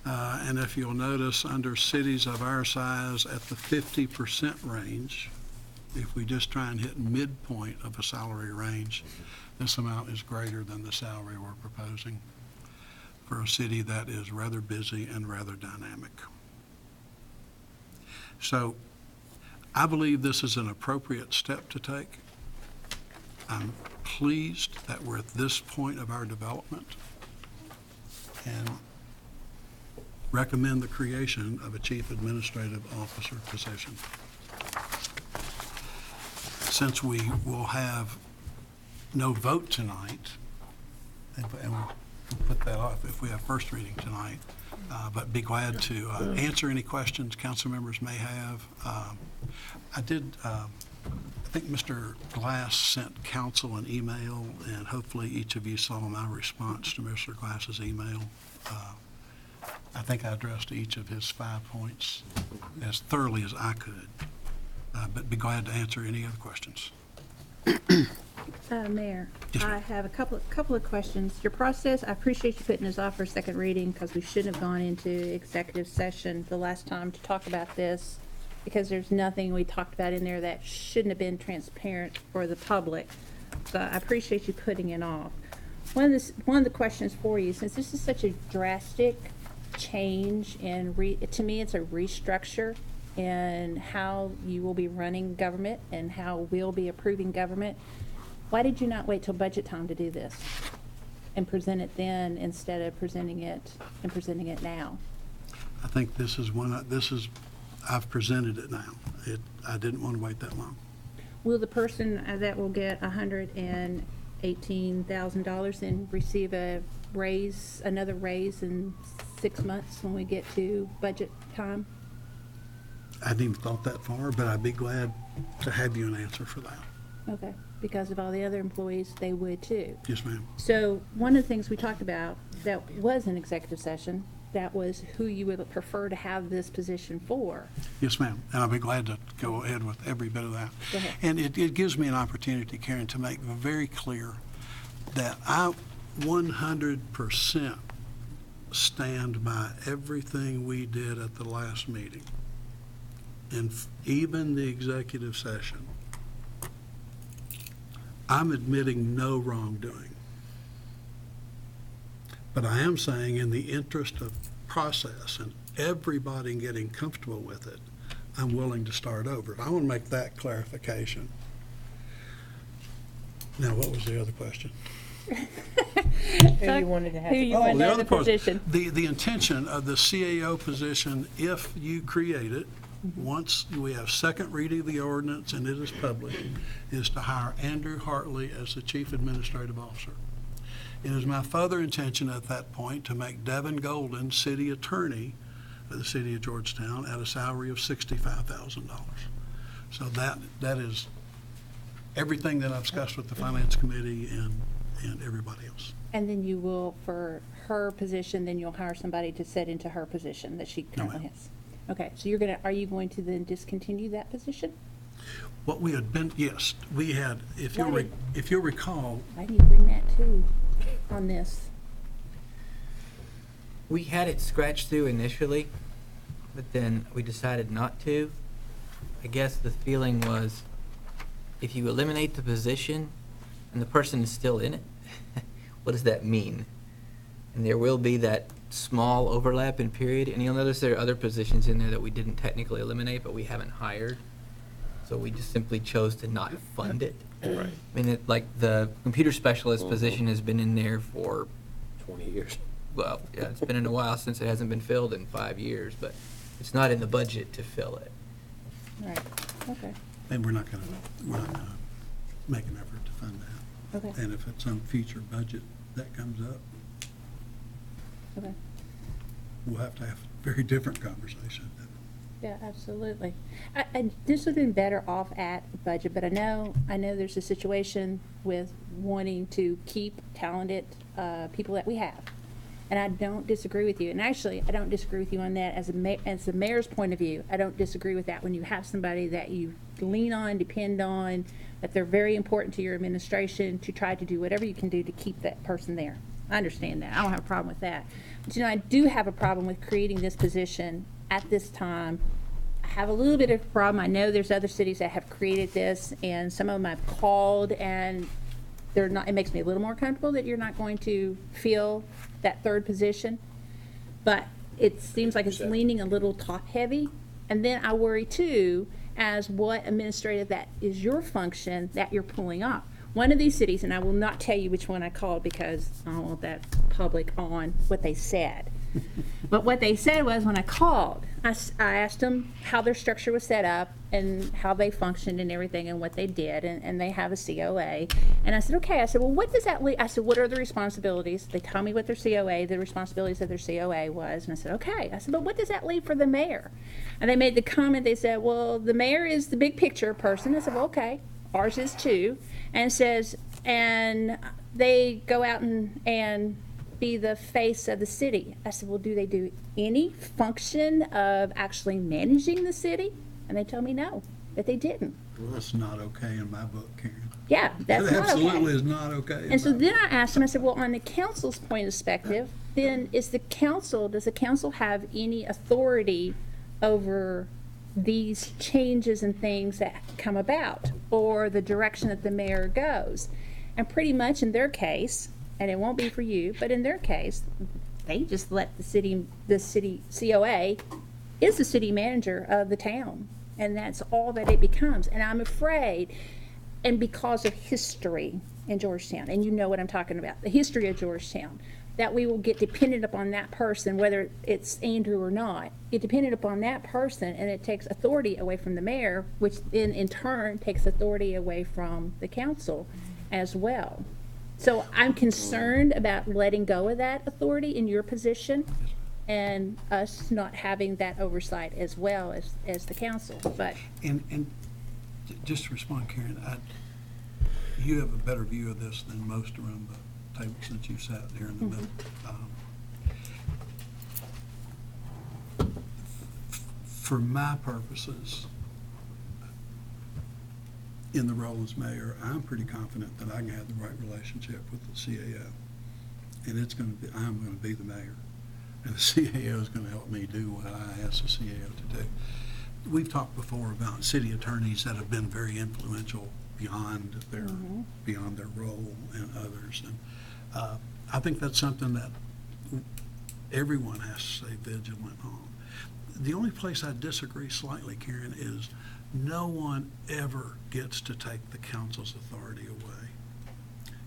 And if you'll notice, under cities of our size at the 50% range, if we just try and hit midpoint of a salary range, this amount is greater than the salary we're proposing for a city that is rather busy and rather dynamic. So I believe this is an appropriate step to take. I'm pleased that we're at this point of our development and recommend the creation of a chief administrative officer position. Since we will have no vote tonight, and we'll put that off if we have first reading tonight, but be glad to answer any questions council members may have. I think Mr. Glass sent council an email, and hopefully each of you saw my response to Mr. Glass's email. I think I addressed each of his 5 points as thoroughly as I could, but be glad to answer any other questions. Mayor, Yes, ma'am. I have a couple of questions. Your process, I appreciate you putting this off for second reading because we shouldn't have gone into executive session the last time to talk about this. because there's nothing we talked about in there that shouldn't have been transparent for the public. So I appreciate you putting it off. One of the questions for you, since this is such a drastic change and to me it's a restructure in how you will be running government and how we'll be approving government, why did you not wait till budget time to do this and present it then instead of presenting it now? I think this is I've presented it now. I didn't want to wait that long. Will the person that will get $118,000 then receive another raise in 6 months when we get to budget time? I hadn't even thought that far, but I'd be glad to have you an answer for that. Okay, because of all the other employees, they would too. Yes, ma'am. So one of the things we talked about that was an executive session, that was who you would prefer to have this position for. Yes, ma'am. And I'll be glad to go ahead with every bit of that. Go ahead. And it gives me an opportunity, Karen, to make very clear that I 100% stand by everything we did at the last meeting, and even the executive session. I'm admitting no wrongdoing. But I am saying, in the interest of process and everybody getting comfortable with it, I'm willing to start over. I want to make that clarification. Now, what was the other question? Who you wanted to have? Who you wanted to have the position. The intention of the CAO position, if you create it, once we have second reading of the ordinance and it is published, is to hire Andrew Hartley as the Chief Administrative Officer. It is my further intention at that point to make Devin Golden City Attorney of the City of Georgetown at a salary of $65,000. So that is everything that I've discussed with the Finance Committee and everybody else. And then you will, for her position, then you'll hire somebody to set into her position that she currently has. Okay, so are you going to then discontinue that position? What we had been, yes, we had, if you'll recall. I need to bring that too on this. We had it scratched through initially, but then we decided not to. I guess the feeling was, if you eliminate the position and the person is still in it, what does that mean? And there will be that small overlap in period, and you'll notice there are other positions in there that we didn't technically eliminate, but we haven't hired. So we just simply chose to not fund it. Right. I mean, like the computer specialist position has been in there for 20 years. Well, yeah, it's been in a while since it hasn't been filled in 5 years, but it's not in the budget to fill it. Right, okay. And we're not gonna make an effort to fund that. Okay. And if at some future budget that comes up, Okay. we'll have to have a very different conversation. Yeah, absolutely. This would have been better off at budget, but I know there's a situation with wanting to keep talented people that we have. And I don't disagree with you. And actually, I don't disagree with you on that as the mayor's point of view. I don't disagree with that when you have somebody that you lean on, depend on, that they're very important to your administration, to try to do whatever you can do to keep that person there. I understand that. I don't have a problem with that. But I do have a problem with creating this position at this time. I have a little bit of a problem. I know there's other cities that have created this, and some of them I've called, and they're not. It makes me a little more comfortable that you're not going to fill that third position. But it seems like it's leaning a little top-heavy. And then I worry, too, as what administrative that is your function that you're pulling off. One of these cities, and I will not tell you which one I called because I don't want that public on what they said. But what they said was, when I called, I asked them how their structure was set up and how they functioned and everything and what they did, and they have a COA. And I said, okay. I said, well, what does that leave? I said, what are the responsibilities? They tell me what their COA, the responsibilities of their COA was. And I said, okay. I said, but what does that leave for the mayor? And they made the comment, they said, well, the mayor is the big picture person. I said, well, okay. Ours is too. And says, and they go out and be the face of the city. I said, well, do they do any function of actually managing the city? And they told me no, that they didn't. Well, that's not okay in my book, Karen. Yeah, that's That not okay. absolutely is not okay. And so then I asked them, I said, well, on the council's point of perspective, then does the council have any authority over these changes and things that come about, or the direction that the mayor goes. And pretty much in their case, and it won't be for you, but in their case, they just let the city COA is the city manager of the town. And that's all that it becomes. And I'm afraid, and because of history in Georgetown, and you know what I'm talking about, the history of Georgetown, that we will get dependent upon that person, whether it's Andrew or not, get dependent upon that person, and it takes authority away from the mayor, which then in turn takes authority away from the council as well. So I'm concerned about letting go of that authority in your position, and us not having that oversight as well as the council. But And just to respond, Karen, you have a better view of this than most around the table since you sat here in the middle. For my purposes, in the role as mayor, I'm pretty confident that I can have the right relationship with the CAO. And I'm going to be the mayor. And the CAO is going to help me do what I ask the CAO to do. We've talked before about city attorneys that have been very influential beyond their role and others. And I think that's something that everyone has to stay vigilant on. The only place I disagree slightly, Karen, is no one ever gets to take the council's authority away,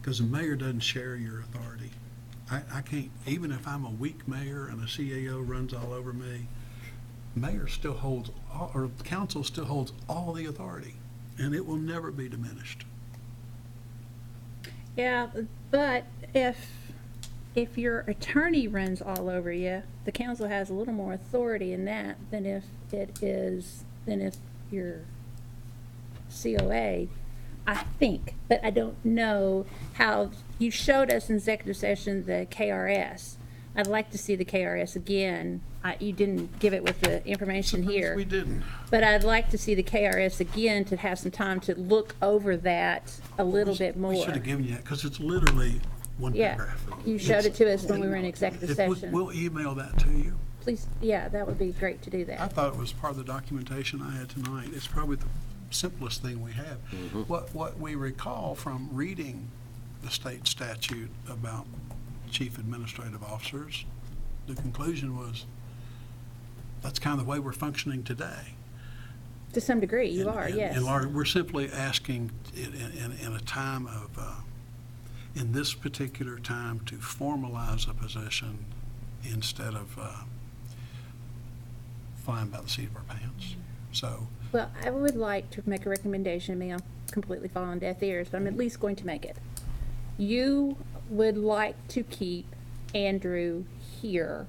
because the mayor doesn't share your authority. I can't, even if I'm a weak mayor and a CAO runs all over me, mayor still holds, or council still holds all the authority, and it will never be diminished. yeah, but if your attorney runs all over you, the council has a little more authority in that than if your COA, I think, but I don't know how. You showed us in executive session the KRS. I'd like to see the KRS again. You didn't give it with the information here. We didn't. But I'd like to see the KRS again to have some time to look over that a little bit more. We should have given you that, because it's literally one Yeah, paragraph. you showed it to us when we were in executive session. We'll email that to you. Please, yeah, that would be great to do I that. thought it was part of the documentation I had tonight. It's probably the simplest thing we have. What we recall from reading the state statute about chief administrative officers, the conclusion was that's kind of the way we're functioning today. To some degree, you are, yes. And we're simply asking in a time of, in this particular time, to formalize a position instead of flying by the seat of our pants. So. Well, I would like to make a recommendation. I mean, I'm completely falling on deaf ears, but I'm at least going to make it. You would like to keep Andrew here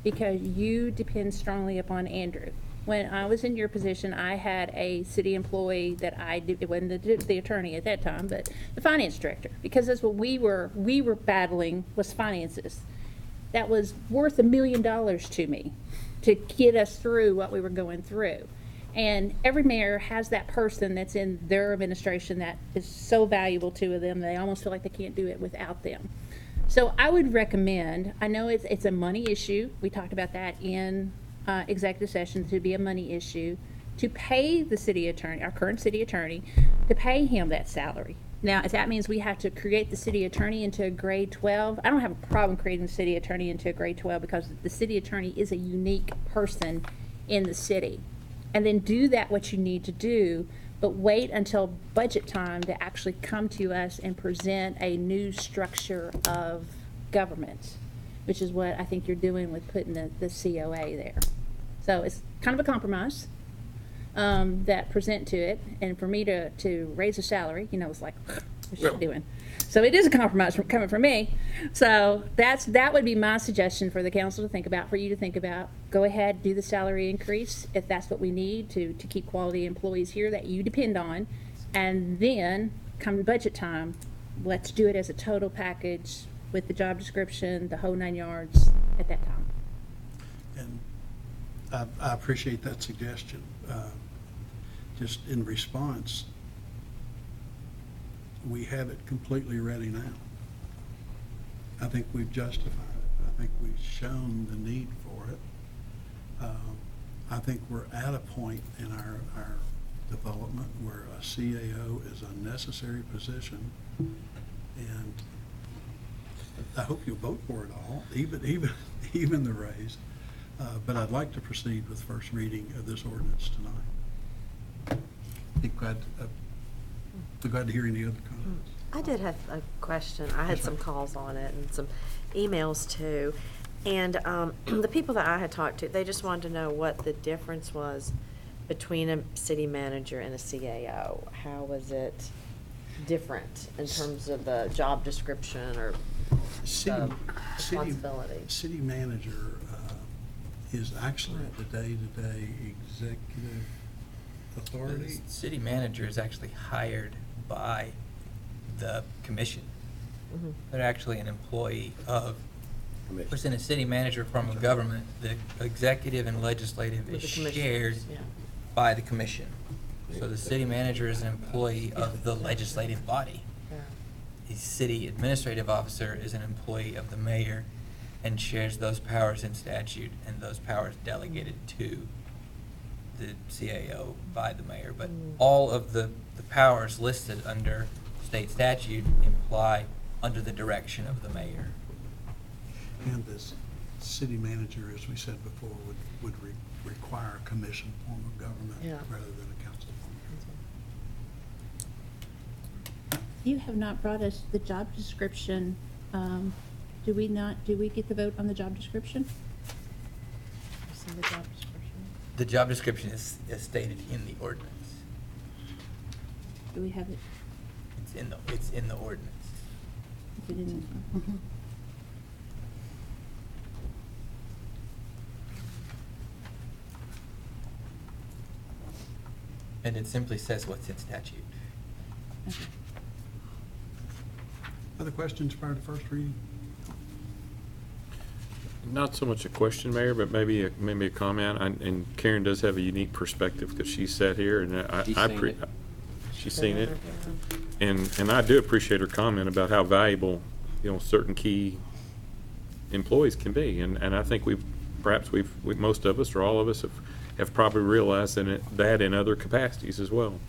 because you depend strongly upon Andrew. When I was in your position, I had a city employee that I did, it wasn't the attorney at that time, but the finance director, because that's what we were battling was finances. That was worth $1 million to me to get us through what we were going through. And every mayor has that person that's in their administration that is so valuable to them, they almost feel like they can't do it without them. So I would recommend, I know it's a money issue, we talked about that in executive session, to be a money issue, to pay the city attorney, our current city attorney, to pay him that salary. Now, if that means we have to create the city attorney into a grade 12, I don't have a problem creating the city attorney into a grade 12 because the city attorney is a unique person in the city. And then do that what you need to do, but wait until budget time to actually come to us and present a new structure of government, which is what I think you're doing with putting the COA there. So it's kind of a compromise that present to it, and for me to raise the salary, it's like, what's she doing? So it is a compromise coming from me. So that would be my suggestion for the council to think about, for you to think about. Go ahead, do the salary increase if that's what we need to keep quality employees here that you depend on. And then come to budget time, let's do it as a total package with the job description, the whole 9 yards at that time. And I appreciate that suggestion. Just in response, we have it completely ready now. I think we've justified it. I think we've shown the need for it. I think we're at a point in our development where a CAO is a necessary position, and I hope you'll vote for it all, even the raise. But I'd like to proceed with first reading of this ordinance tonight. Be glad to hear any other comments. I did have a question. I had some calls on it and some emails too. And the people that I had talked to, they just wanted to know what the difference was between a city manager and a CAO. How was it different in terms of the job description or responsibility? City manager is actually the day-to-day executive authority. The city manager is actually hired by the commission. Mhm. They're actually an employee of, within a city manager form of government, the executive and legislative With is the commission, shared yeah. by the commission. So the city manager is an employee of the legislative body. Yeah. The city administrative officer is an employee of the mayor and shares those powers in statute and those powers delegated to the CAO by the mayor. But all of the powers listed under state statute imply under the direction of the mayor. And this city manager, as we said before, would require a commission form of government Yeah. rather than a council form of government. You have not brought us the job description. Do we get the vote on the job description? See the job description? The job description is stated in the ordinance. Do we have it? It's in the ordinance. Is it in? And it simply says what's in statute. Okay. Other questions prior to first reading? Not so much a question, Mayor, but maybe a comment. And Karen does have a unique perspective because she sat here and she's seen it. And I do appreciate her comment about how valuable, certain key employees can be. And I think most of us or all of us have probably realized that in other capacities as well.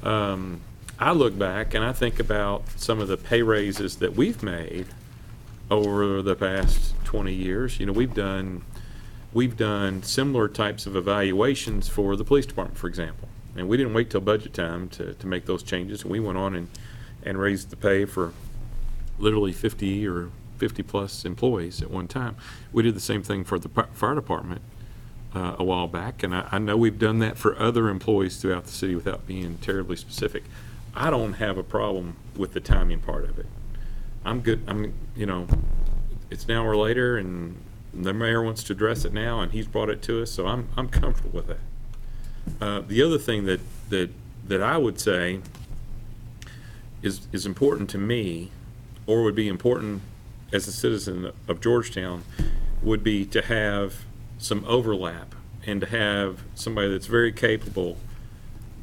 I look back and I think about some of the pay raises that we've made over the past 20 years. We've done similar types of evaluations for the police department, for example. And we didn't wait till budget time to make those changes. We went on and raised the pay for literally 50 or 50 plus employees at one time. We did the same thing for the fire department a while back, and I know we've done that for other employees throughout the city without being terribly specific. I don't have a problem with the timing part of it. I'm good. It's an hour later, and the mayor wants to address it now, and he's brought it to us, so I'm comfortable with that. The other thing that I would say is important to me, or would be important as a citizen of Georgetown, would be to have some overlap and to have somebody that's very capable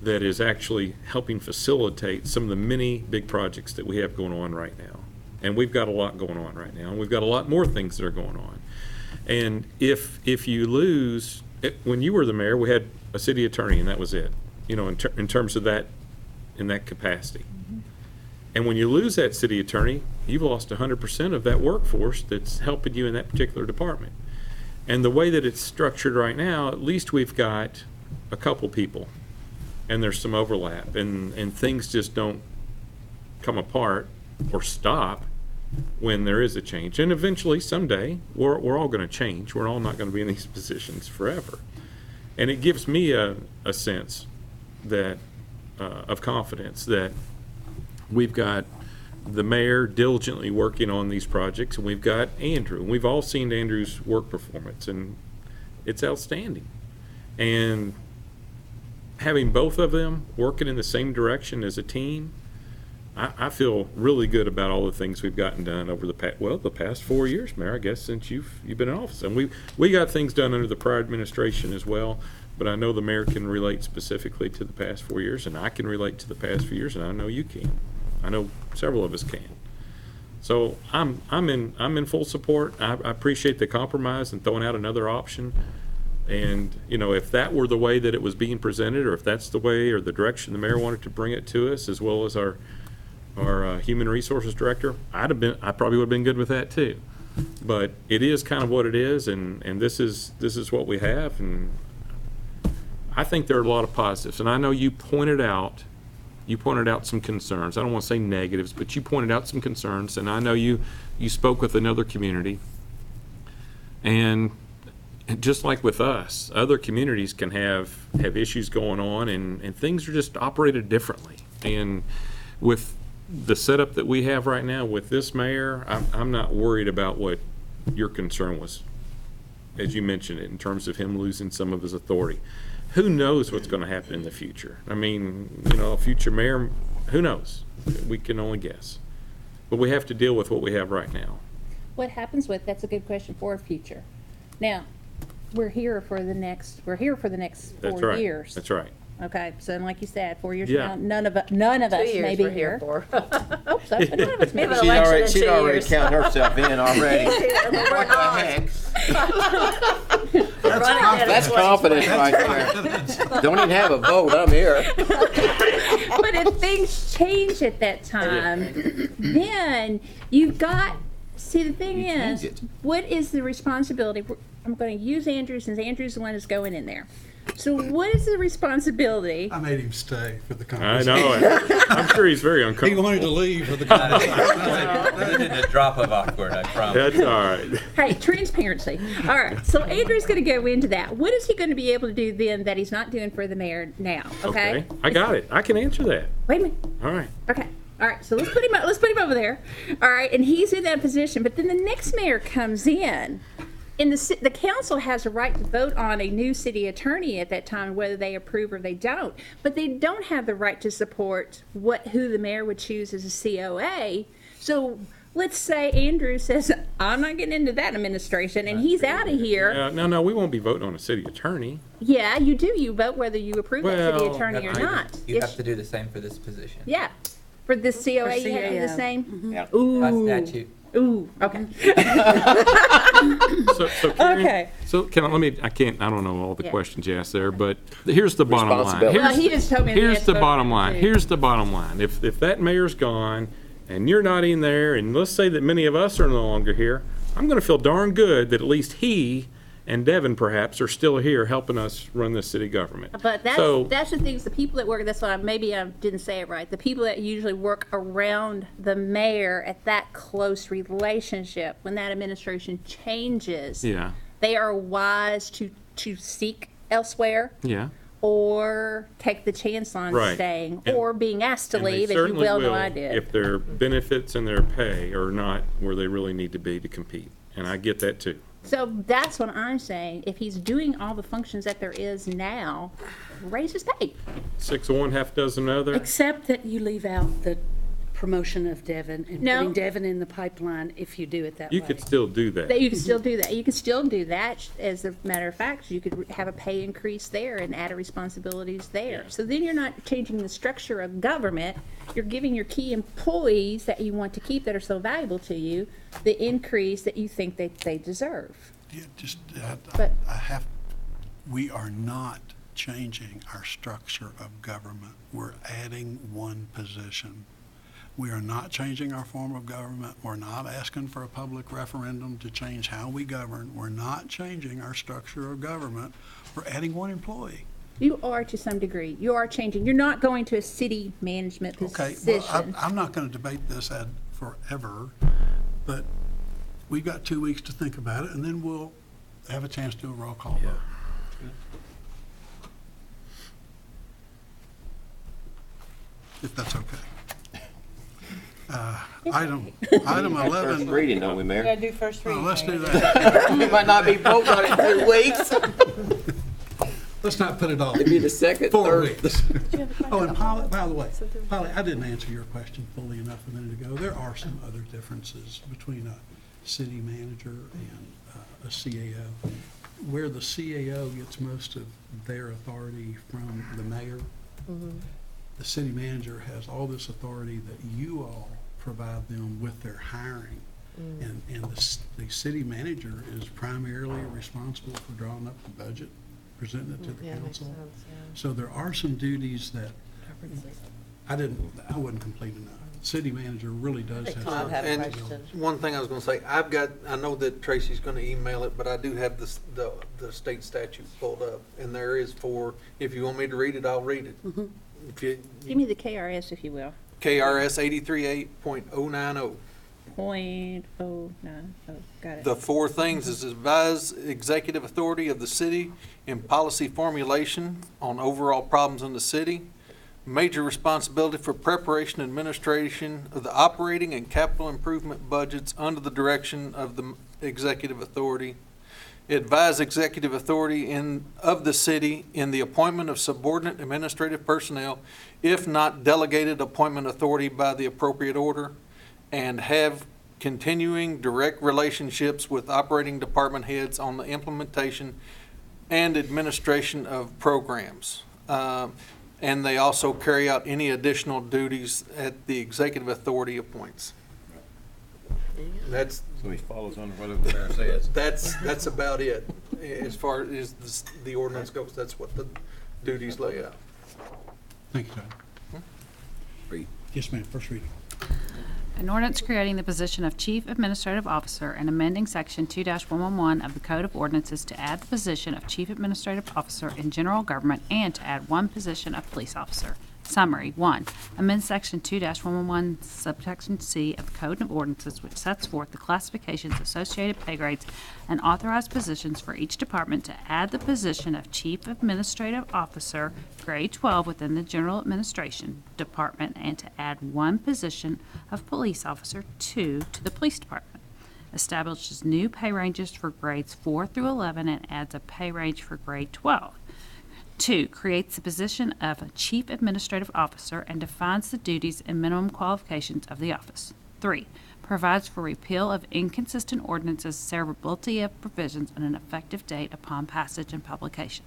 that is actually helping facilitate some of the many big projects that we have going on right now. And we've got a lot going on right now, and we've got a lot more things that are going on. And if you lose, when you were the mayor, we had a city attorney, and that was it, in terms of that, in that capacity. Mm-hmm. And when you lose that city attorney, you've lost 100% of that workforce that's helping you in that particular department. And the way that it's structured right now, at least we've got a couple people, and there's some overlap, and things just don't come apart or stop when there is a change. And eventually, someday, we're all going to change. We're all not going to be in these positions forever. And it gives me a sense that of confidence that we've got the mayor diligently working on these projects, and we've got Andrew. And we've all seen Andrew's work performance, and it's outstanding. And having both of them working in the same direction as a team, I feel really good about all the things we've gotten done over the past 4 years, Mayor, I guess, since you've been in office. And we got things done under the prior administration as well, but I know the mayor can relate specifically to the past 4 years, and I can relate to the past few years, and I know you can. I know several of us can. So I'm in full support. I appreciate the compromise and throwing out another option. And, if that were the way that it was being presented, or if that's the way or the direction the mayor wanted to bring it to us, as well as our human resources director, I probably would have been good with that too. But it is kind of what it is, and this is what we have, and I think there are a lot of positives. And I know you pointed out some concerns. I don't want to say negatives, but you pointed out some concerns, and I know you spoke with another community. And just like with us, other communities can have issues going on, and things are just operated differently. And with the setup that we have right now with this mayor, I'm not worried about what your concern was, as you mentioned it, in terms of him losing some of his authority. Who knows what's going to happen in the future? I mean, a future mayor, who knows? We can only guess. But we have to deal with what we have right now. What happens with, that's a good question for a future. Now, we're here for the next 4 years. That's right. Okay, so like you said, 4 years Yeah. from now, none of us may be here. Hope so, but none of us may be here. She'd already count herself in already. What the heck? That's confidence right there. Don't even have a vote, I'm here. But if things change at that time, then you've got, see, the thing is, what is the responsibility? I'm going to use Andrew, since Andrew's the one that's going in there. So what is the responsibility? I made him stay for the I conversation. know. I'm sure he's very He uncomfortable. wanted to leave for the conversation. Put it in a drop of awkward, I promise. That's all right. Hey, transparency. All right, so Andrew's going to go into that. What is he going to be able to do then that he's not doing for the mayor now? Okay. I got it. I can answer that. Wait a minute. All right. Okay. All right, so let's put him over there. All right, and he's in that position. But then the next mayor comes in, and the council has a right to vote on a new city attorney at that time, whether they approve or they don't. But they don't have the right to support who the mayor would choose as a COA. So let's say Andrew says, I'm not getting into that administration, and he's out of here. No, we won't be voting on a city attorney. Yeah, you do. You vote whether you approve that city attorney or not. You have to do the same for this position. Yeah. For this COA, you have to do the same? Mm-hmm. Yeah. Ooh. By statute. Ooh, okay. So Karen, Okay. So I don't know all the questions you asked there, but here's the bottom line. Responsibility. Well, he just told me Here's the that's bottom what line. to do. Here's the bottom line. If that mayor's gone and you're not in there, and let's say that many of us are no longer here, I'm going to feel darn good that at least he and Devin perhaps are still here helping us run this city government. But that's So- the things, the people that work, that's why maybe I didn't say it right. The people that usually work around the mayor at that close relationship, when that administration changes, Yeah. they are wise to seek elsewhere Yeah. or take the chance on Right. staying And- or being asked to And they leave, as you certainly well know will I did. if their benefits and their pay are not where they really need to be to compete. And I get that too. So that's what I'm saying. If he's doing all the functions that there is now, raise his pay. 6 of one, half dozen other. Except that you leave out the promotion of Devin and No. putting Devin in the pipeline if you do it that way. You could still do that. That you can still do that. You can still do that. As a matter of fact, you could have a pay increase there and add responsibilities there. So then you're not changing the structure of government. You're giving your key employees that you want to keep that are so valuable to you the increase that you think that they deserve. Yeah, just, But- we are not changing our structure of government. We're adding one position. We are not changing our form of government. We're not asking for a public referendum to change how we govern. We're not changing our structure of government. We're adding one employee. You are to some degree. You are changing. You're not going to a city management Okay, position. well, I'm not going to debate this ad forever, but we've got 2 weeks to think about it, and then we'll have a chance to do a roll call vote. If that's okay. Item 11. First reading, don't we, We Mayor? gotta do first reading. Let's do Mayor. that. We might not be voting on it in 2 weeks. Let's not put it off. It'd be the second, 4 third. weeks. Oh, and Polly, by the way, Polly, I didn't answer your question fully enough a minute ago. There are some other differences between a city manager and a CAO. Where the CAO gets most of their authority from the mayor, the city manager has all this authority that you all provide them with their hiring. And the city manager is primarily responsible for drawing up the budget, presenting it to the Yeah, makes council. sense, yeah. So there are some duties that I wasn't complete enough. City manager really does have Todd some had a And question. one thing I was gonna say, I know that Tracy's gonna email it, but I do have the state statute pulled up. And there is if you want me to read it, I'll read it. If you, Give me the KRS, if you will. KRS 838.090. .090, got it. The four things is advise executive authority of the city in policy formulation on overall problems in the city. Major responsibility for preparation and administration of the operating and capital improvement budgets under the direction of the executive authority. Advise executive authority of the city in the appointment of subordinate administrative personnel, if not delegated appointment authority by the appropriate order, and have continuing direct relationships with operating department heads on the implementation and administration of programs. And they also carry out any additional duties that the executive authority appoints. That's, So he follows on whatever the mayor says. that's about it. As far as the ordinance goes, that's what the duties lay out. Thank you, Todd. Yes, ma'am, first reading. An ordinance creating the position of Chief Administrative Officer and amending Section 2-111 of the Code of Ordinances to add the position of Chief Administrative Officer in general government and to add one position of police officer. Summary. 1. Amend Section 2-111 subsection C of the Code of Ordinances, which sets forth the classifications, associated pay grades, and authorized positions for each department to add the position of Chief Administrative Officer, grade 12, within the General Administration Department, and to add one position of Police Officer 2 to the Police Department. Establishes new pay ranges for grades 4 through 11 and adds a pay range for grade 12. 2, creates the position of a Chief Administrative Officer and defines the duties and minimum qualifications of the office. 3, provides for repeal of inconsistent ordinances, severability of provisions, and an effective date upon passage and publication.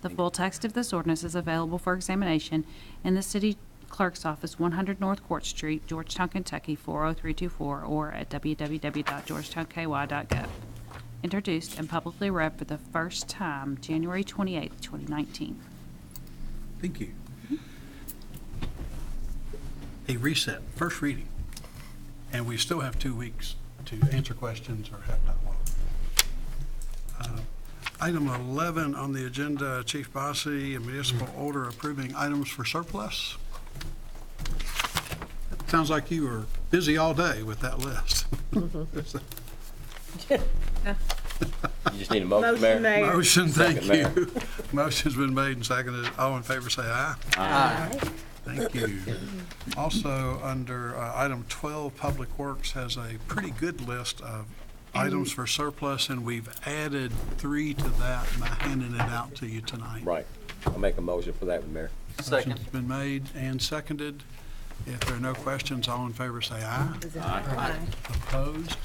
The full text of this ordinance is available for examination in the City Clerk's Office, 100 North Court Street, Georgetown, Kentucky, 40324, or at www.georgetownky.gov. Introduced and publicly read for the first time January 28, 2019. Thank you. A reset, first reading. And we still have 2 weeks to answer questions or have dialogue. Item 11 on the agenda, Chief Bossy, a municipal order approving items for surplus. Sounds like you were busy all day with that list. You just need a motion, Mayor? Motion, thank Second, Mayor. you. Motion's been made and seconded. All in favor, say aye. Aye. Thank you. Also, under item 12, Public Works has a pretty good list of items for surplus, and we've added 3 to that by handing it out to you tonight. Right. I'll make a motion for that one, Mayor. Motion's been made and seconded. If there are no questions, all in favor say aye. Aye. Opposed?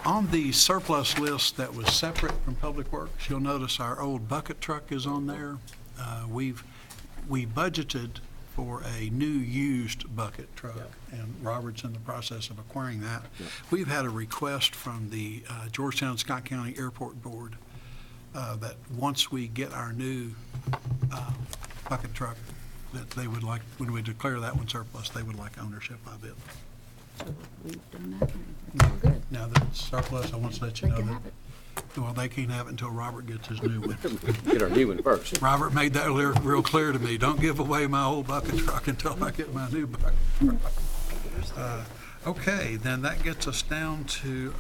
On the surplus list that was separate from Public Works, you'll notice our old bucket truck is on there. We budgeted for a new used bucket truck, and Robert's in the process of acquiring that. We've had a request from the Georgetown Scott County Airport Board that once we get our new bucket truck, that they would like, when we declare that one surplus, they would like ownership of it. We've done that. It's all good. Now that it's surplus, I want to let you They know can that, have it. well, they can't have it until Robert gets his new one. Get our new one first. Robert made that real clear to me. Don't give away my old bucket truck until I get my new bucket truck. Okay, then that gets us down to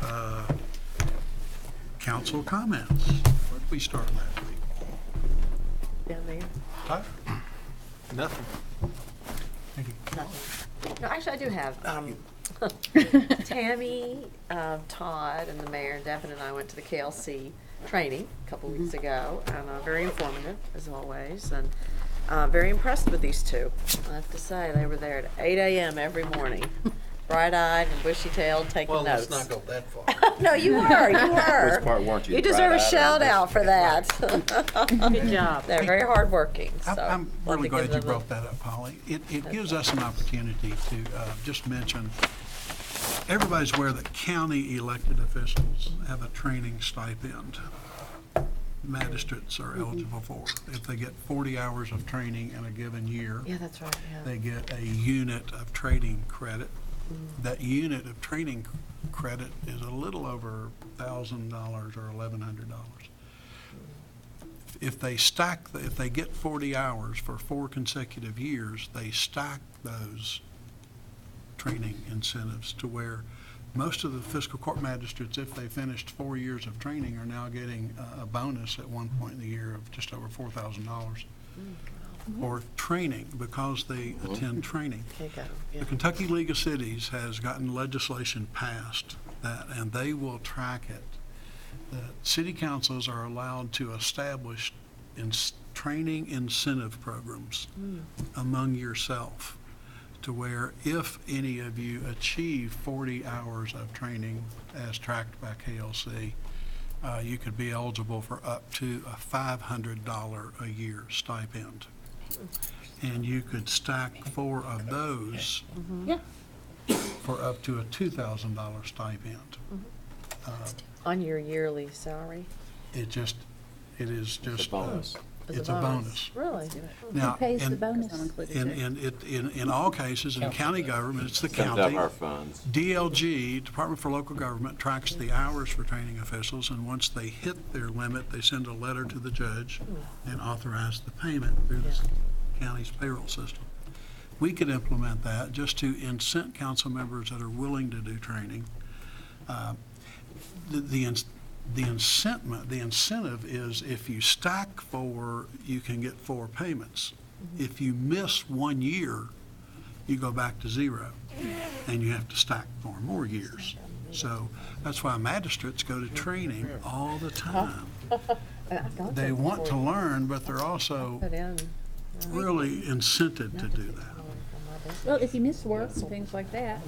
council comments. Where did we start last week? Down there. Tyler? Nothing. Thank you. No, actually, I do have. Tammy, Todd, and the mayor, Devin, and I went to the KLC training a couple weeks ago, and very informative, as always, and very impressed with these two. I have to say, they were there at 8 a.m. every morning, bright-eyed and bushy-tailed, taking notes. Well, let's not go that far. No, you were, you were. Which part weren't you? You deserve a shout-out for that. Good job. They're very hardworking, so. I'm love really to give glad you them a- brought that up, Polly. It gives us an opportunity to just mention everybody's aware that county elected officials have a training stipend. Magistrates are eligible for. If they get 40 hours of training in a given year, Yeah, that's right, yeah. they get a unit of training credit. That unit of training credit is a little over $1,000 or $1,100. If they get 40 hours for 4 consecutive years, they stack those training incentives to where most of the fiscal court magistrates, if they finished 4 years of training, are now getting a bonus at one point in the year of just over $4,000 for training because they attend training. The Kentucky League of Cities has gotten legislation passed that, and they will track it, that city councils are allowed to establish training incentive programs among yourself, to where if any of you achieve 40 hours of training as tracked by KLC, you could be eligible for up to a $500 a year stipend. And you could stack 4 of those for up to a $2,000 stipend. On your yearly salary? It is just. It's a bonus. It's a bonus. Really? Now, Who pays the and- bonus? In all cases, in county government, it's the Comes out of county. our funds. DLG, Department for Local Government, tracks the hours for training officials, and once they hit their limit, they send a letter to the judge and authorize the payment through the county's payroll system. We could implement that just to incent council members that are willing to do training. The incentive is if you stack 4, you can get 4 payments. If you miss 1 year, you go back to 0, and you have to stack 4 more years. So that's why magistrates go to training all the time. They want to learn, but they're also really incented to do that. Well, if you miss work and things like that,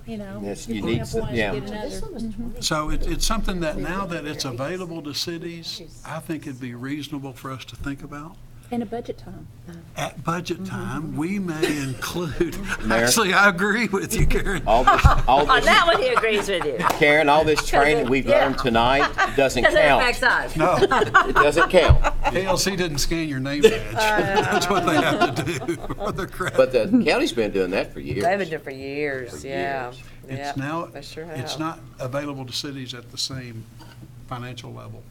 you know, Yes, you you pick need up some- one, yeah. get another. So it's something that now that it's available to cities, I think it'd be reasonable for us to think about. And a budget time. At budget time, we may include, Mayor? actually, I agree with you, Karen. All this, On that one, he agrees with you. Karen, all this training we've learned tonight doesn't Because it count. affects us. No, It doesn't count. KLC didn't scan your name badge. That's what they have to do for the credit. But the county's been doing that for years. They've been doing it for years, yeah. It's now, They sure it's have. not available to cities at the same financial level,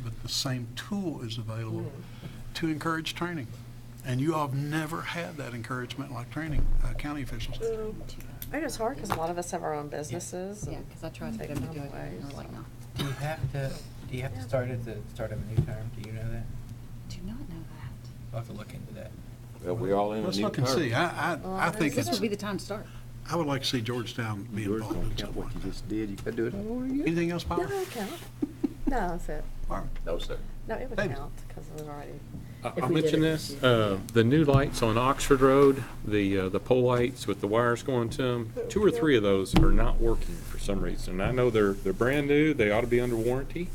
but the same tool is available to encourage training. And you all have never had that encouragement like training, county officials. I think it's hard because a lot of us have our own businesses. Yeah, because I tried to get them to do it, and they're like, no. Do you have to start at the start of a new term? Do you know that? Do not know that. I'll have to look into that. Well, we're all in a Let's new look and term. see. I think This it's, would be the time to start. I would like to see Georgetown be Yours involved don't in count something what like you that. just did. You could do it all over again. Anything else, No, Power? it would count. No, that's it. Marvin? No, sir. No, it would David? count because it was already. if I'll we did mention it this, year. the new lights on Oxford Road, the pole lights with the wires going to them, 2 or 3 of those are not working for some reason. I know they're brand new, they ought to be under warranty.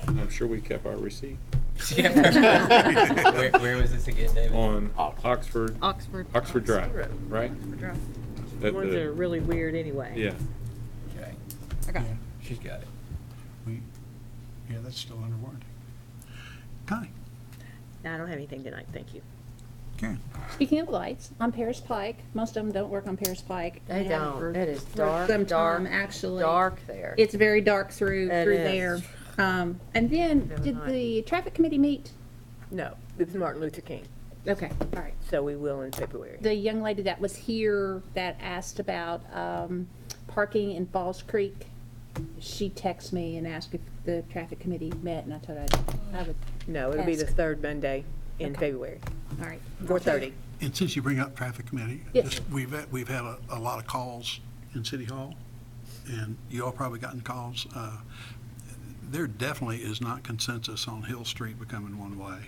And I'm sure we kept our receipt Where was this again, David? on Oxford Drive, right? The ones that are really weird anyway. Yeah. Okay, I got it. she's got it. Yeah, that's still under warranty. Connie? No, I don't have anything tonight, thank you. Karen? Speaking of lights, on Paris Pike, most of them don't work on Paris Pike. They have don't. for- It is for dark, some dark, time, actually. dark there. It's very dark through It there. is. And then, Really did nice. the traffic committee meet? No, it's Martin Luther King, Okay, all right. so we will in February. The young lady that was here that asked about parking in Falls Creek, she texted me and asked if the traffic committee met, and I told her I would. No, it'll be the ask. 3rd Monday in Okay. February, All right. 4:30. And since you bring up traffic committee, Yes. just- we've had a lot of calls in City Hall, and you all probably gotten calls. There definitely is not consensus on Hill Street becoming one way.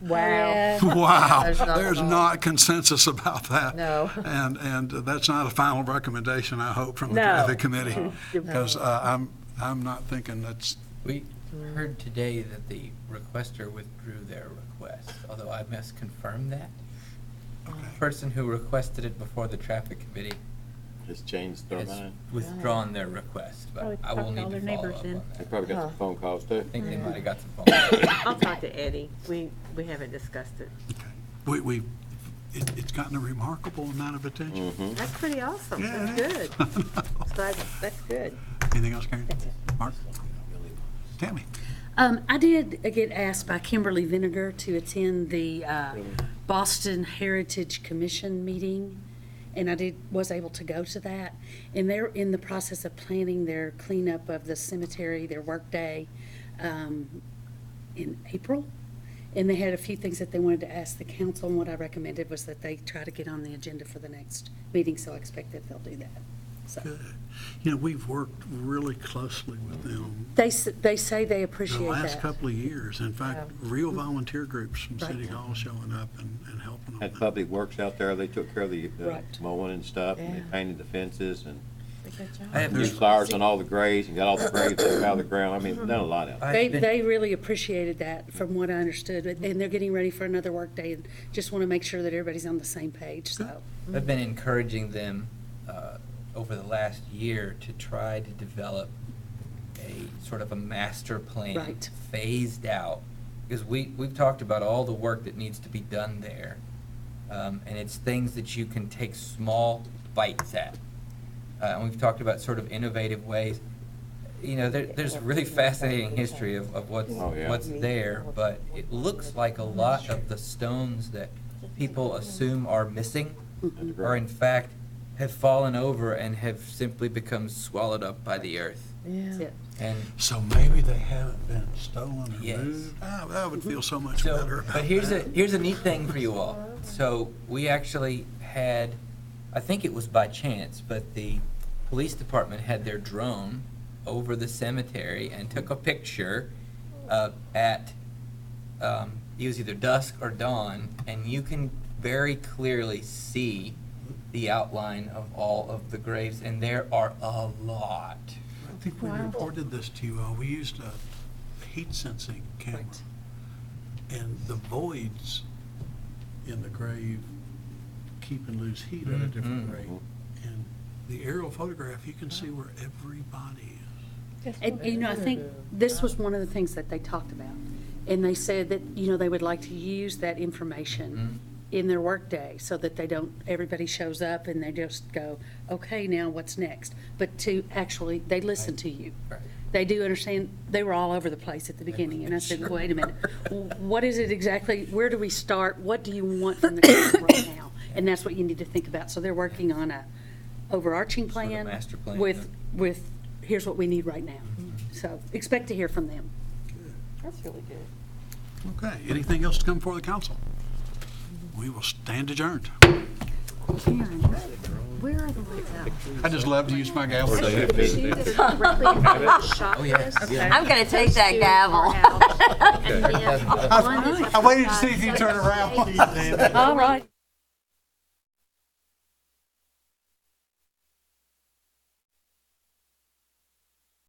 Wow. Wow, There's not there's at all. not consensus about that. No. And that's not a final recommendation, I hope, from the No. traffic committee, because I'm not thinking that's, We heard today that the requester withdrew their request, although I must confirm that. The person who requested it before the traffic committee Has changed their has mind. withdrawn their request, Probably but I will talk to need all to their follow neighbors up then. on They that. probably got some phone calls too. I think they might have got some phone calls. I'll talk to Eddie. We haven't discussed it. It's gotten a remarkable amount of attention. That's pretty awesome. Yeah, That's it good. That's good. Anything else, Karen? Mark? Tammy? I did get asked by Kimberly Vinegar to attend the Boston Heritage Commission meeting, and I was able to go to that. And they're in the process of planning their cleanup of the cemetery, their workday, in April. And they had a few things that they wanted to ask the council, and what I recommended was that they try to get on the agenda for the next meeting, so I expect that they'll do that. So Good. You know, we've worked really closely with them they say they the appreciate last that. couple of years. In fact, real volunteer groups from Right. City Hall showing up and helping them. Had Public Works out there, they took care of the Right. mowing and stuff, and they Yeah. painted the fences and I have new flowers on all the graves and got all the graves out of the ground. I mean, done a lot of it. They really appreciated that, from what I understood, and they're getting ready for another workday, and just want to make sure that everybody's on the same page, so. I've been encouraging them over the last year to try to develop a sort of a master plan, Right. phased out, because we've talked about all the work that needs to be done there, and it's things that you can take small bites at. And we've talked about sort of innovative ways. You know, there's a really fascinating history of what's what's there, but it looks like a lot of the stones that people assume are missing are in fact have fallen over and have simply become swallowed up by the earth. Yeah. And So maybe they haven't been stolen or Yes. moved. I would feel so much better about but here's that. here's a neat thing for you all. So we actually had, I think it was by chance, but the police department had their drone over the cemetery and took a picture at it was either dusk or dawn, and you can very clearly see the outline of all of the graves, and there are a lot. I think we reported this to you all. We used a heat sensing camera. And the voids in the grave keep and lose heat at a different rate. And the aerial photograph, you can see where everybody is. And, you know, I think this was one of the things that they talked about. And they said that, you know, they would like to use that information in their workday so that everybody shows up and they just go, okay, now what's next? But to actually, they listen to you. Right. They do understand. They were all over the place at the beginning, and I said, wait a minute, what is it exactly? Where do we start? What do you want from the council right now? And that's what you need to think about. So they're working on a overarching Sort of plan, master plan, with here's what we need right now. So expect to hear from them. That's really good. Okay, anything else to come before the council? We will stand adjourned. Karen, where are the lights out? I just love to use my gavel. Oh, yes. I'm gonna take that gavel. I waited to see if you turn around. All right.